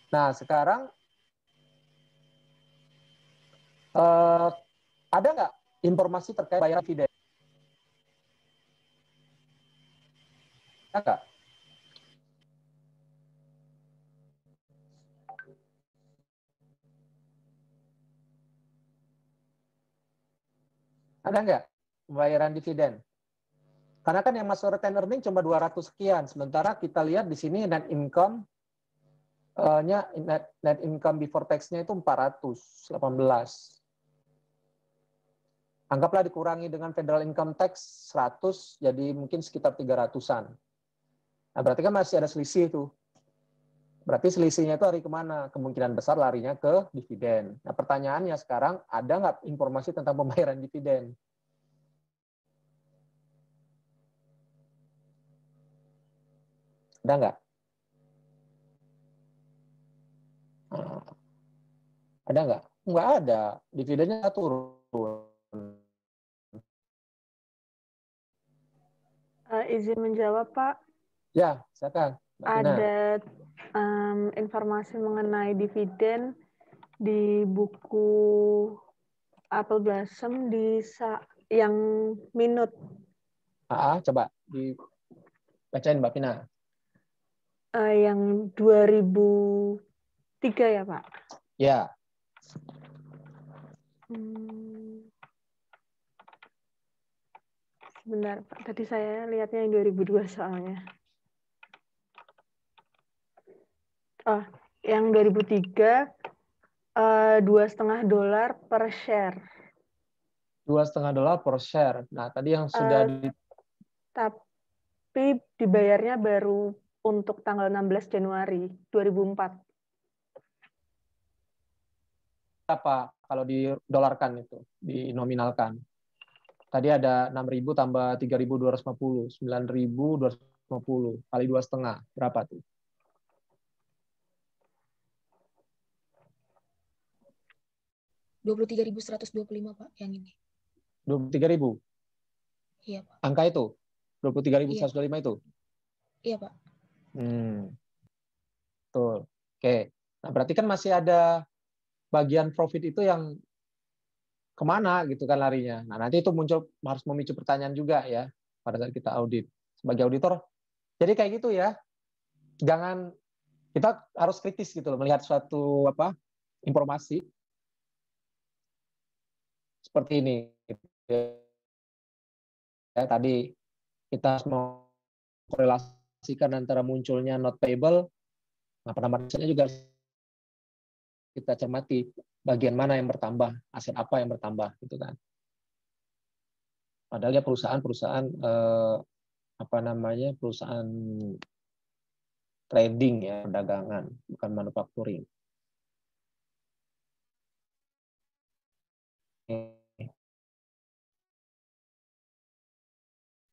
Nah, sekarang ada nggak informasi terkait bayaran dividen? Ada nggak? Ada nggak pembayaran dividen? Karena kan yang masuk retained earning cuma 200 sekian, sementara kita lihat di sini net income net income before tax-nya itu 418. Anggaplah dikurangi dengan federal income tax 100, jadi mungkin sekitar 300-an. Nah, berarti kan masih ada selisih tuh. Berarti selisihnya itu lari kemana? Kemungkinan besar larinya ke dividen. Nah, pertanyaannya sekarang, ada nggak informasi tentang pembayaran dividen? Ada nggak? Ada nggak? Nggak ada. Dividennya turun. Izin menjawab, Pak. Ya, silakan. Ada informasi mengenai dividen di buku Apple Blossom di yang minut. Coba dibacain Mbak Pina. Yang 2003 ya, Pak? Ya. Sebentar, Pak. Tadi saya lihatnya yang 2002 soalnya. Oh, yang 2003 $2,5 per share. $2,5 per share. Nah, tadi yang sudah tapi dibayarnya baru untuk tanggal 16 Januari 2004. Apa kalau didolarkan itu, dinominalkan? Tadi ada 6.000 tambah 3.250, 9.250 kali 2,5, berapa tuh? $23.125, Pak, yang ini. 23.000? Iya, Pak. Angka itu? 23.125 itu? Iya, Pak. Betul. Oke. Nah, berarti kan masih ada bagian profit itu yang kemana gitu kan larinya. Nah, nanti itu harus memicu pertanyaan juga ya pada saat kita audit. Sebagai auditor, jadi kayak gitu ya. Jangan, kita harus kritis gitu loh melihat suatu informasi seperti ini. Ya, tadi kita mau korelasikan antara munculnya not payable, nah penambahannya juga kita cermati bagian mana yang bertambah, aset apa yang bertambah gitu kan. Padahal ya perusahaan perusahaan trading ya, perdagangan, bukan manufacturing.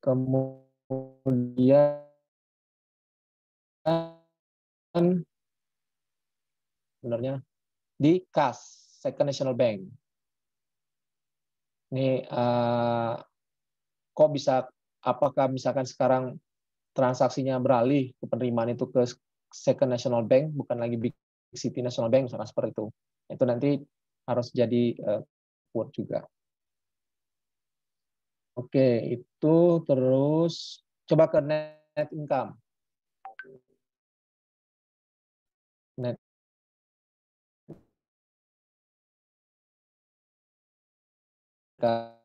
Kemudian sebenarnya di KAS, Second National Bank. Ini kok bisa, apakah misalkan sekarang transaksinya beralih ke penerimaan itu ke Second National Bank, bukan lagi Big City National Bank, misalkan seperti itu. Itu nanti harus jadi quote juga. Oke, itu terus coba ke net income. Net income.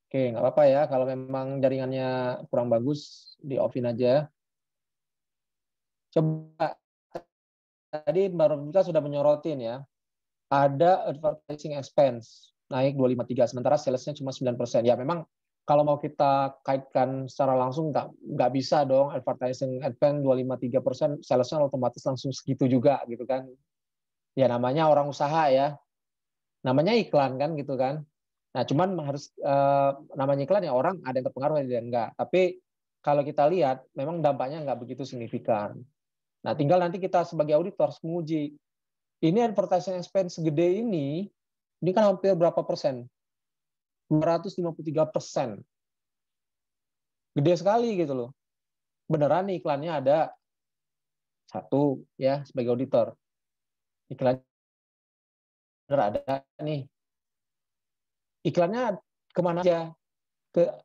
Oke, nggak apa-apa ya. Kalau memang jaringannya kurang bagus, di-off-in aja. Coba, tadi Mbak Robita sudah menyorotin ya. Ada advertising expense, naik 253, sementara sales-nya cuma 9%. Ya memang kalau mau kita kaitkan secara langsung, nggak bisa dong advertising expense 253%, sales-nya otomatis langsung segitu juga gitu kan. Ya namanya orang usaha ya. Namanya iklan kan gitu kan. Nah, cuman harus namanya iklan ya orang ada yang terpengaruh ada yang enggak. Tapi kalau kita lihat memang dampaknya enggak begitu signifikan. Nah, tinggal nanti kita sebagai auditor harus menguji. Ini advertising expense segede ini kan hampir berapa persen? 253%. Gede sekali gitu loh. Beneran nih iklannya ada satu ya sebagai auditor. Iklan ada nih. Iklannya kemana aja?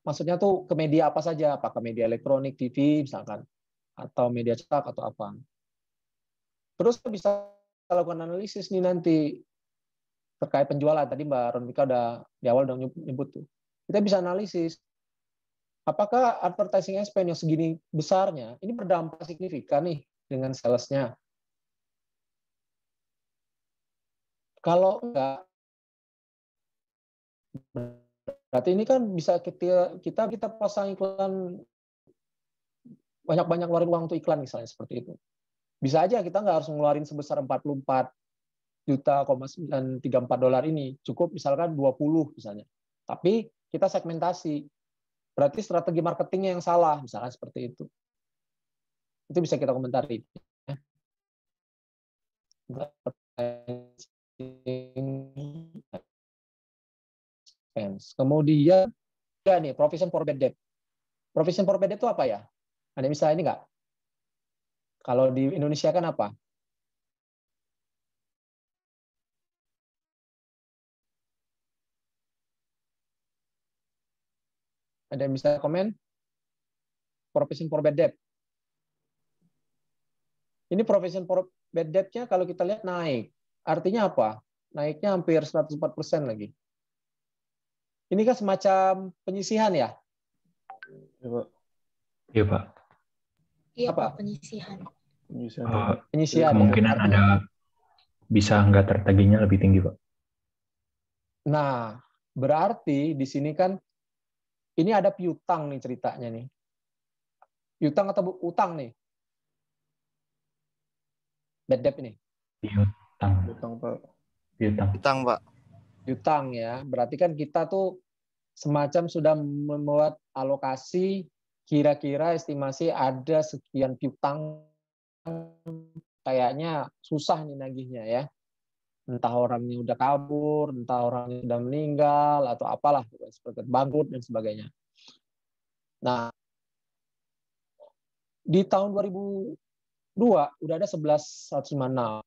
Maksudnya tuh ke media apa saja? Apakah media elektronik, TV misalkan, atau media cetak atau apa? Terus bisa lakukan analisis nih nanti terkait penjualan. Tadi Mbak Ronika udah di awal udah nyebut tuh. Kita bisa analisis apakah advertising spend yang segini besarnya ini berdampak signifikan nih dengan salesnya. Kalau enggak, berarti ini kan bisa kita pasang iklan, banyak-banyak ngeluarin uang untuk iklan misalnya seperti itu. Bisa aja kita nggak harus ngeluarin sebesar 44,934 dolar ini, cukup misalkan 20 misalnya. Tapi kita segmentasi, berarti strategi marketingnya yang salah, misalnya seperti itu. Itu bisa kita komentari. Kemudian ya nih, provision for bad debt. Provision for bad debt itu apa ya? Ada misalnya ini nggak? Kalau di Indonesia kan apa? Ada yang bisa komen? Provision for bad debt. Ini provision for bad debt-nya kalau kita lihat naik. Artinya apa? Naiknya hampir 104% lagi. Ini kan semacam penyisihan ya? Iya, Pak. Iya, Apa? Pak, penyisihan. Penyisihan kemungkinan ya? ada bisa nggak tertagihnya lebih tinggi, Pak. Nah, berarti di sini kan ini ada piutang nih ceritanya nih. Piutang atau utang nih? Bad debt ini. Piutang, Pak. Piutang, Pak. Piutang ya. Berarti kan kita tuh semacam sudah membuat alokasi, kira-kira estimasi ada sekian piutang, kayaknya susah nih nagihnya ya. Entah orangnya udah kabur, entah orangnya sudah meninggal, atau apalah, seperti bangkrut dan sebagainya. Nah, di tahun 2002 udah ada 11.156.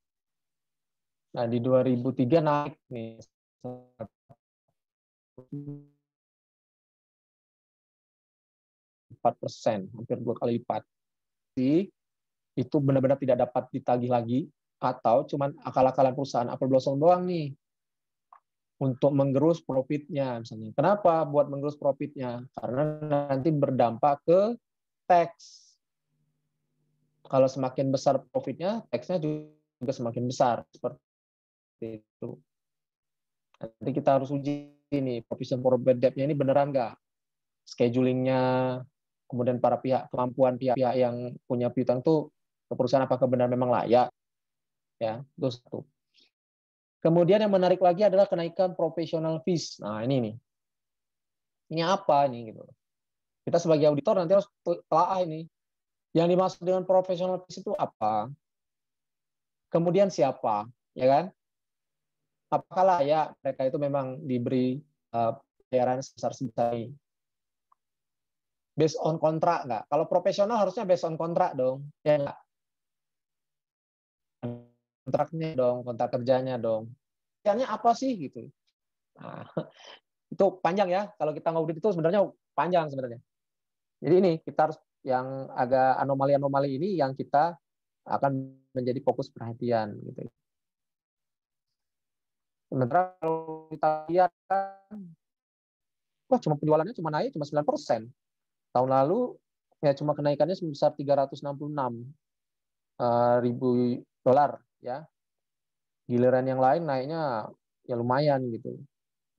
Nah, di 2003 naik nih. 4%, hampir 2 kali lipat. Itu benar-benar tidak dapat ditagih lagi, atau cuman akal-akalan perusahaan apel blossom doang nih untuk menggerus profitnya misalnya. Kenapa buat menggerus profitnya? Karena nanti berdampak ke tax. Kalau semakin besar profitnya, tax-nya juga semakin besar. Seperti itu. Nanti kita harus uji ini, provision for bad debt-nya ini beneran nggak? Schedulingnya, kemudian para pihak, kemampuan pihak-pihak yang punya piutang itu ke perusahaan apakah benar memang layak? Ya, itu satu. Kemudian yang menarik lagi adalah kenaikan professional fees. Nah, ini nih. Ini apa ini gitu. Kita sebagai auditor nanti harus telaah ini. Yang dimaksud dengan professional fees itu apa? Kemudian siapa, ya kan? Apakah layak mereka itu memang diberi bayaran sebesar ini? Based on kontrak nggak? Kalau profesional harusnya based on kontrak dong, ya nggak? Kontraknya dong, kontrak kerjanya dong. Kerjanya apa sih gitu? Nah, itu panjang ya. Kalau kita ngaudit itu sebenarnya panjang sebenarnya. Jadi ini kita harus yang agak anomali-anomali ini yang kita akan menjadi fokus perhatian gitu. Sementara kalau kita lihat kan, wah cuma penjualannya cuma naik cuma 9%. Tahun lalu ya cuma kenaikannya sebesar 366.000 dolar ya. Giliran yang lain naiknya ya lumayan gitu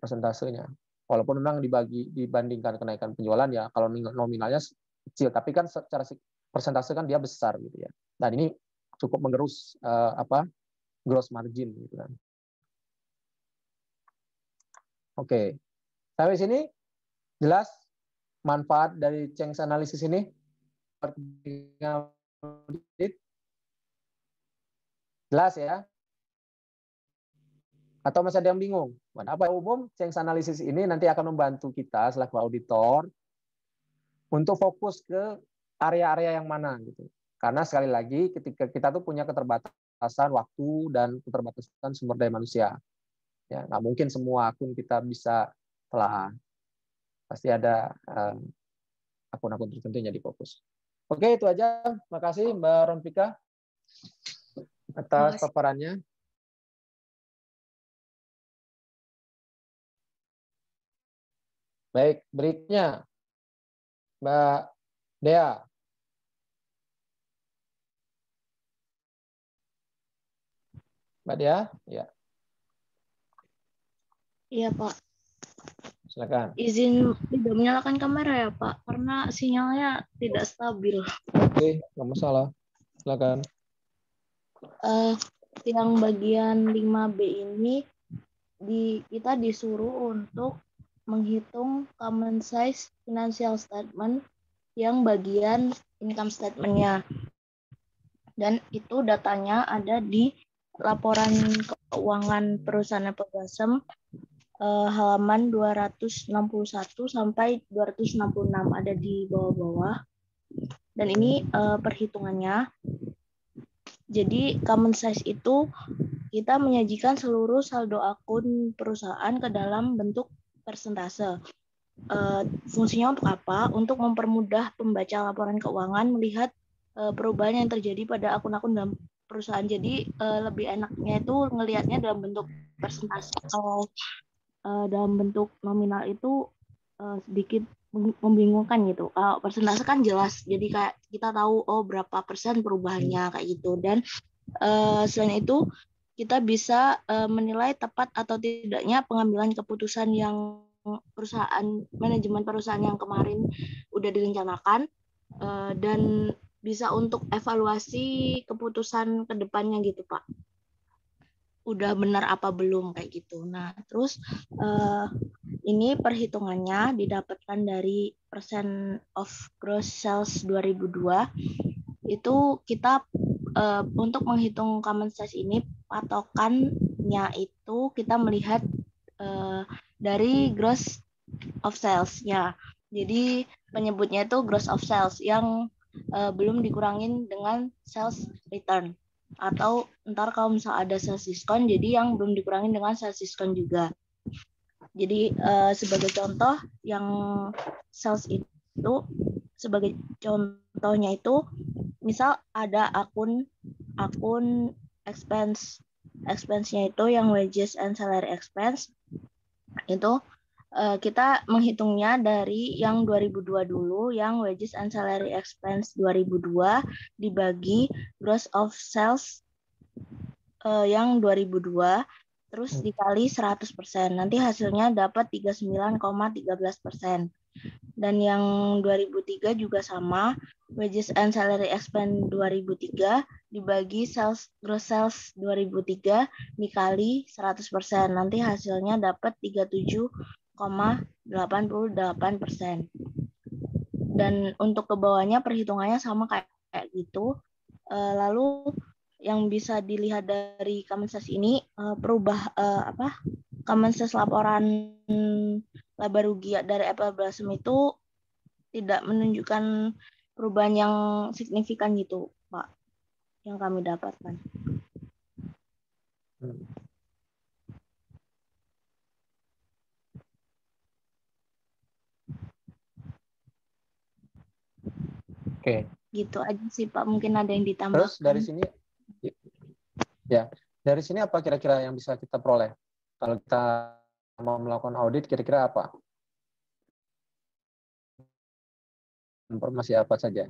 persentasenya. Walaupun memang dibandingkan kenaikan penjualan ya kalau nominalnya kecil, tapi kan secara persentase kan dia besar gitu ya. Dan ini cukup menggerus gross margin gitu kan. Oke. Sampai sini jelas manfaat dari change analysis ini? Jelas ya? Atau masih ada yang bingung? Apa umum change analysis ini nanti akan membantu kita selaku auditor untuk fokus ke area-area yang mana gitu. Karena sekali lagi ketika kita tuh punya keterbatasan waktu dan keterbatasan sumber daya manusia. Ya, nggak mungkin semua akun kita bisa telah. Pasti ada akun-akun tertentu yang difokus. Oke, itu aja. Terima kasih Mbak Ronvika atas paparannya. Baik, berikutnya Mbak Dea. Mbak Dea, ya. Iya, Pak. Silakan. Izin tidak menyalakan kamera ya, Pak, karena sinyalnya tidak stabil. Oke, nggak masalah. Silakan. Yang bagian 5B ini kita disuruh untuk menghitung common size financial statement yang bagian income statement-nya. Dan itu datanya ada di laporan keuangan perusahaan Apple Blossom halaman 261 sampai 266 ada di bawah-bawah. Dan ini perhitungannya. Jadi common size itu kita menyajikan seluruh saldo akun perusahaan ke dalam bentuk persentase. Fungsinya untuk apa? Untuk mempermudah pembaca laporan keuangan melihat perubahan yang terjadi pada akun-akun dalam perusahaan. Jadi lebih enaknya itu ngelihatnya dalam bentuk persentase. Kalau dalam bentuk nominal itu sedikit membingungkan gitu. Kalau persentase kan jelas, jadi kayak kita tahu berapa persen perubahannya kayak gitu. Dan selain itu kita bisa menilai tepat atau tidaknya pengambilan keputusan yang manajemen perusahaan yang kemarin udah direncanakan, dan bisa untuk evaluasi keputusan ke depannya gitu, Pak. Udah benar apa belum kayak gitu. Nah, terus ini perhitungannya didapatkan dari percent of gross sales 2002. Itu kita untuk menghitung common size ini patokannya itu kita melihat dari gross of sales-nya. Jadi penyebutnya itu gross of sales yang belum dikurangin dengan sales return. Atau ntar kalau misal ada sales diskon, jadi yang belum dikurangin dengan sales diskon juga. Jadi sebagai contoh yang sales itu, sebagai contohnya itu, misal ada akun expense-nya itu yang wages and salary expense, itu kita menghitungnya dari yang 2002 dulu, yang wages and salary expense 2002 dibagi gross of sales yang 2002, terus dikali 100%. Nanti hasilnya dapat 39,13%. Dan yang 2003 juga sama, wages and salary expense 2003 dibagi gross sales 2003 dikali 100%. Nanti hasilnya dapat 37,88%. Dan untuk ke bawahnya perhitungannya sama kayak gitu. Lalu yang bisa dilihat dari common size ini common size laporan laba rugi dari Apple Blossom itu tidak menunjukkan perubahan yang signifikan gitu, Pak, yang kami dapatkan. Oke. Gitu aja sih, Pak. Mungkin ada yang ditambahkan. Terus dari sini, ya, dari sini apa kira-kira yang bisa kita peroleh? Kalau kita mau melakukan audit, kira-kira apa? Informasi apa saja?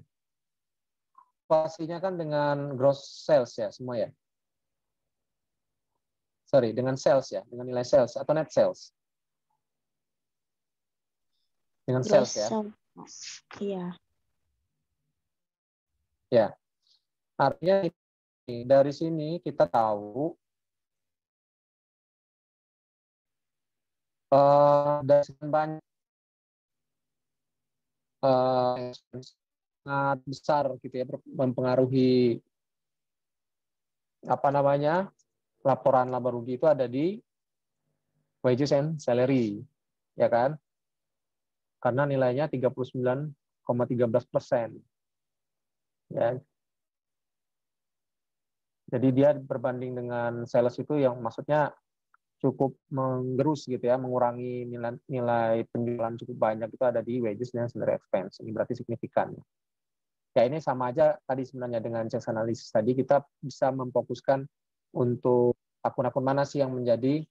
Pastinya kan dengan gross sales ya, semua ya. Sorry, dengan sales ya, dengan nilai sales atau net sales? Dengan gross sales ya. Iya. Ya. Artinya dari sini kita tahu dari sekian banyak sangat besar gitu ya, mempengaruhi laporan laba rugi itu ada di wages and salary, ya kan? Karena nilainya 39,13%. Ya. Jadi dia berbanding dengan sales itu yang maksudnya cukup menggerus gitu ya, mengurangi nilai penjualan cukup banyak itu ada di wages dan salary expense. Ini berarti signifikan. Ya ini sama aja tadi sebenarnya dengan change analysis tadi, kita bisa memfokuskan untuk akun-akun mana sih yang menjadi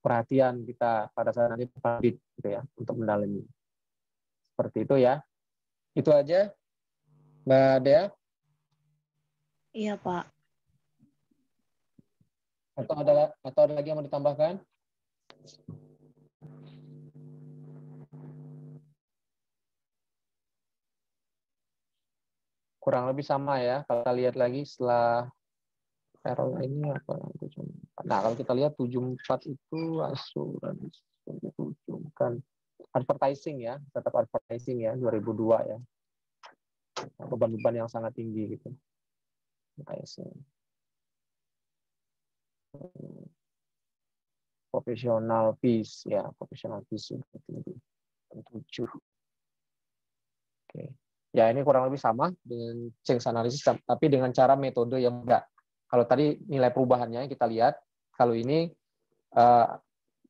perhatian kita pada saat nanti audit gitu ya, untuk mendalami. Seperti itu ya. Itu aja, Mbak Dea. Iya, Pak. Atau ada lagi yang mau ditambahkan? Kurang lebih sama ya. Kalau kita lihat lagi setelah error ini apa? Nah, kalau kita lihat 74 itu asuransi 77 kan advertising ya, tetap advertising ya 2002 ya. Beban-beban yang sangat tinggi gitu. Advertising. Professional fees ya, professional fees 7. Oke. Ya, ini kurang lebih sama dengan change analysis tapi dengan cara metode yang enggak. Kalau tadi nilai perubahannya kita lihat, kalau ini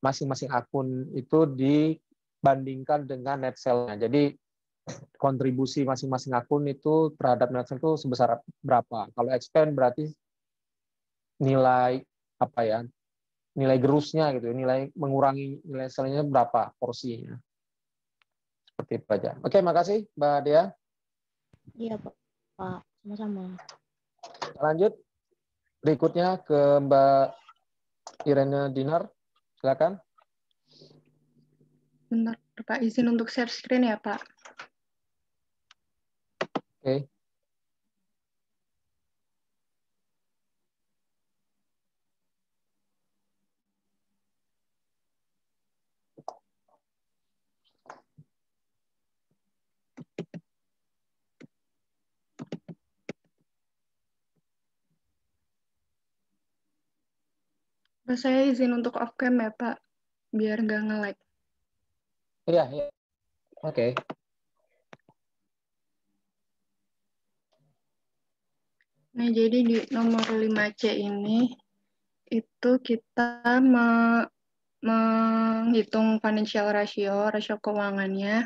masing-masing akun itu dibandingkan dengan net sale-nya. Jadi kontribusi masing-masing akun itu terhadap net sale itu sebesar berapa. Kalau expand berarti nilai apa ya? Nilai gerusnya gitu, nilai mengurangi nilai sale-nya berapa porsinya. Seperti itu aja. Oke, makasih Mbak Dea. Iya, Pak. Sama-sama. Lanjut. Berikutnya ke Mbak Irene Dinar. Silakan. Bentar, Pak. Izin untuk share screen ya, Pak. Oke. Saya izin untuk off cam ya, Pak. Biar nggak nge-lag. Iya, iya. Oke. Nah, jadi di nomor 5C ini, itu kita menghitung financial ratio keuangannya,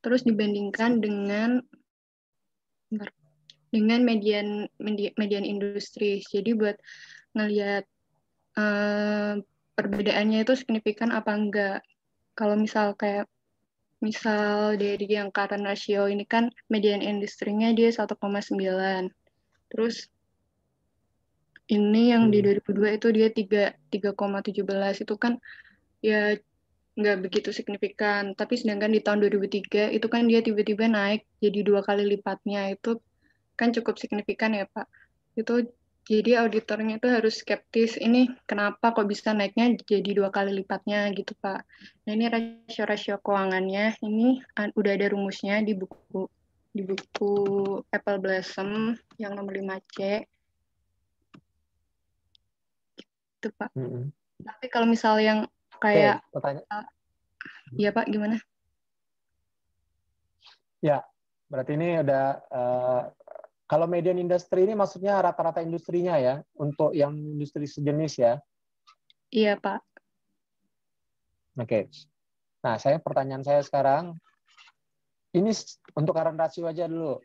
terus dibandingkan dengan median industri. Jadi buat ngelihat perbedaannya itu signifikan apa enggak. Kalau misal dari yang current ratio ini kan median industrinya dia 1,9. Terus ini yang di 2002 itu dia 3,17 itu kan ya nggak begitu signifikan. Tapi sedangkan di tahun 2003 itu kan dia tiba-tiba naik jadi 2 kali lipatnya, itu kan cukup signifikan ya Pak. Itu jadi auditornya itu harus skeptis, ini kenapa kok bisa naiknya jadi 2 kali lipatnya gitu Pak. Nah ini rasio-rasio keuangannya, ini udah ada rumusnya di buku Apple Blossom yang nomor 5C. Gitu Pak. Tapi kalau misal yang kayak iya Pak, gimana? Ya, berarti ini udah kalau median industri ini maksudnya rata-rata industrinya ya, untuk yang industri sejenis ya? Iya, Pak. Oke. Nah, pertanyaan saya sekarang, ini untuk current ratio aja dulu.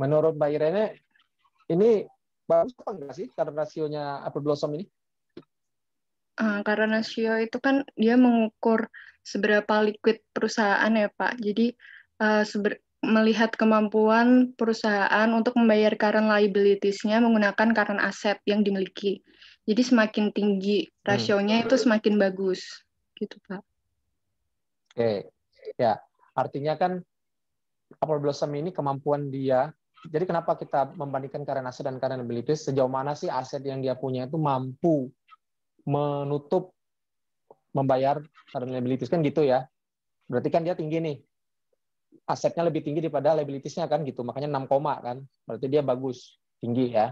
Menurut Mbak Irene, ini bagus apa enggak sih current rasionya Apple Blossom ini? Current ratio itu kan dia mengukur seberapa liquid perusahaan ya, Pak. Jadi, melihat kemampuan perusahaan untuk membayar current liabilities-nya menggunakan current aset yang dimiliki. Jadi semakin tinggi rasionya itu semakin bagus, gitu Pak. Oke, ya artinya kan Apple Blossom ini kemampuan dia. Jadi kenapa kita membandingkan current asset dan current liabilities? Sejauh mana sih aset yang dia punya itu mampu menutup membayar current liabilities kan gitu ya? Berarti kan dia tinggi nih. Asetnya lebih tinggi daripada liabilities-nya kan gitu, makanya 6, kan, berarti dia bagus, tinggi ya.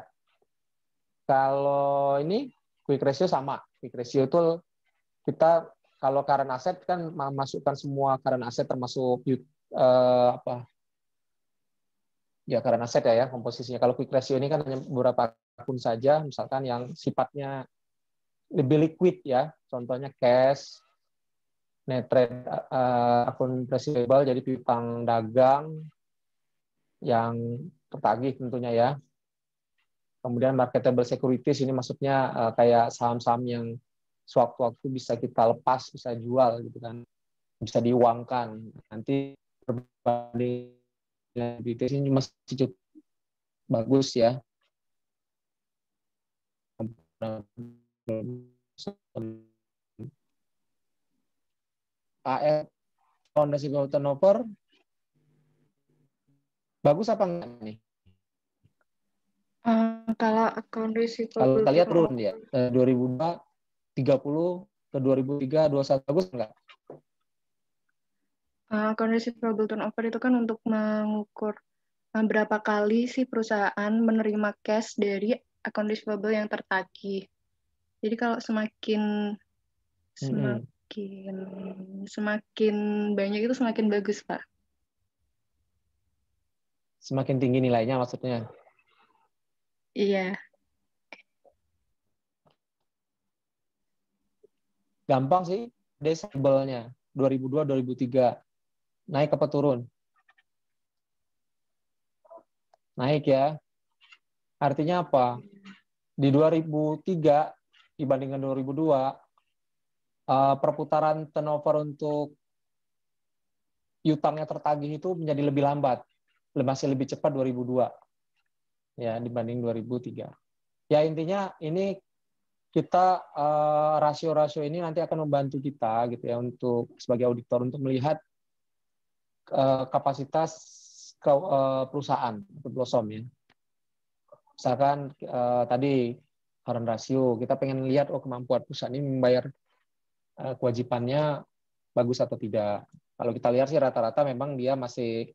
Kalau ini quick ratio sama, quick ratio itu kita kalau current asset kan memasukkan semua current asset termasuk current asset ya komposisinya. Kalau quick ratio ini kan hanya beberapa akun saja, misalkan yang sifatnya lebih liquid ya, contohnya cash, net trade, akun receivable, jadi piutang dagang yang tertagih tentunya ya. Kemudian marketable securities ini maksudnya kayak saham-saham yang sewaktu-waktu bisa kita lepas, bisa jual gitu kan, bisa diuangkan. Nanti perbandingan liabilitas ini masih cukup bagus ya. AR fondasi turnover bagus apa enggak nih? Kalau account Kalau receivable kita lihat turun turnover, ya, 2002 30 ke 2003 21 bagus enggak? account receivable turnover itu kan untuk mengukur berapa kali sih perusahaan menerima cash dari account receivable yang tertagih. Jadi kalau semakin banyak itu semakin bagus, Pak. Semakin tinggi nilainya maksudnya. Iya. Gampang sih, decibelnya 2002-2003 naik apa turun? Naik ya. Artinya apa? Di 2003 dibandingkan 2002 perputaran turnover untuk utangnya tertagih itu menjadi lebih lambat, masih lebih cepat 2002 ya dibanding 2003. Ya intinya ini kita rasio-rasio ini nanti akan membantu kita gitu ya untuk sebagai auditor untuk melihat kapasitas perusahaan atau BLOSOM ya. Misalkan tadi current ratio, kita pengen lihat kemampuan perusahaan ini membayar kewajibannya bagus atau tidak. Kalau kita lihat sih rata-rata memang dia masih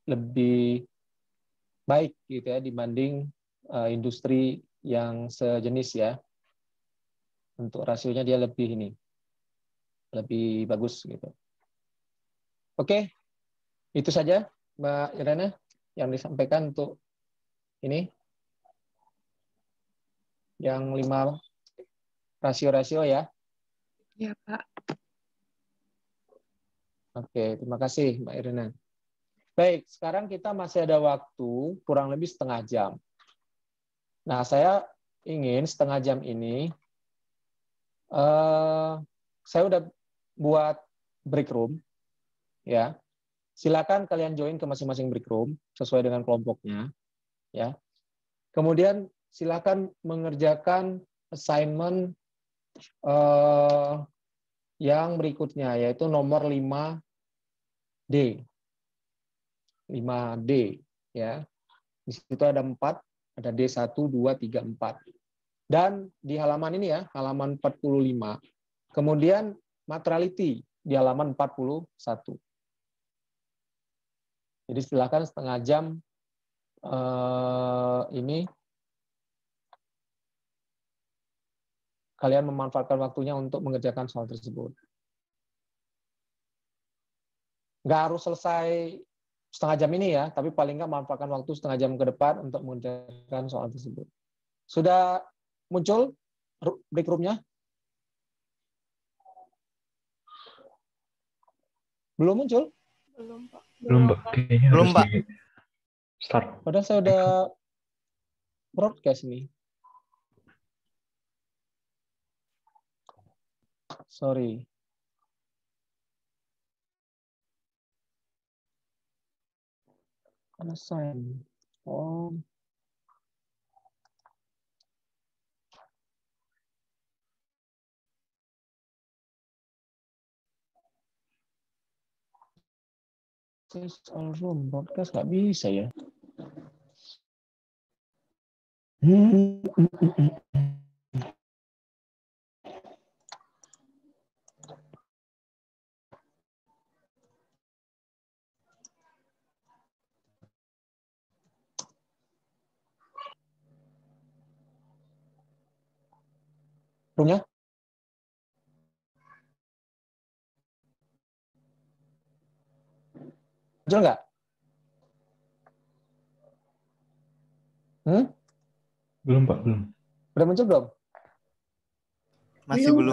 lebih baik gitu ya dibanding industri yang sejenis ya. Untuk rasionya dia lebih bagus gitu. Oke, itu saja Mbak Irena yang disampaikan untuk ini. Yang 5 rasio-rasio ya. Ya, Pak. Oke, terima kasih Mbak Irena. Baik, sekarang kita masih ada waktu kurang lebih setengah jam. Nah, saya ingin setengah jam ini, saya udah buat break room, ya. Silakan kalian join ke masing-masing break room sesuai dengan kelompoknya, ya. Kemudian silakan mengerjakan assignment yang berikutnya, yaitu nomor 5D. 5D ya. Di situ ada 4, ada D1, 2, 3, 4. Dan di halaman ini ya, halaman 45. Kemudian materiality di halaman 41. Jadi silakan setengah jam ini kalian memanfaatkan waktunya untuk mengerjakan soal tersebut. Nggak harus selesai setengah jam ini ya, tapi paling nggak manfaatkan waktu setengah jam ke depan untuk mengerjakan soal tersebut. Sudah muncul break room-nya? Belum muncul? Belum, Pak. Belum, Pak. Kayaknya harus di start. Padahal saya udah broadcast nih. Sorry. Unassigned. Oh. All room broadcast nggak bisa ya. Punya? Muncul nggak? Belum, Pak, belum. Udah muncul belum? Masih belum.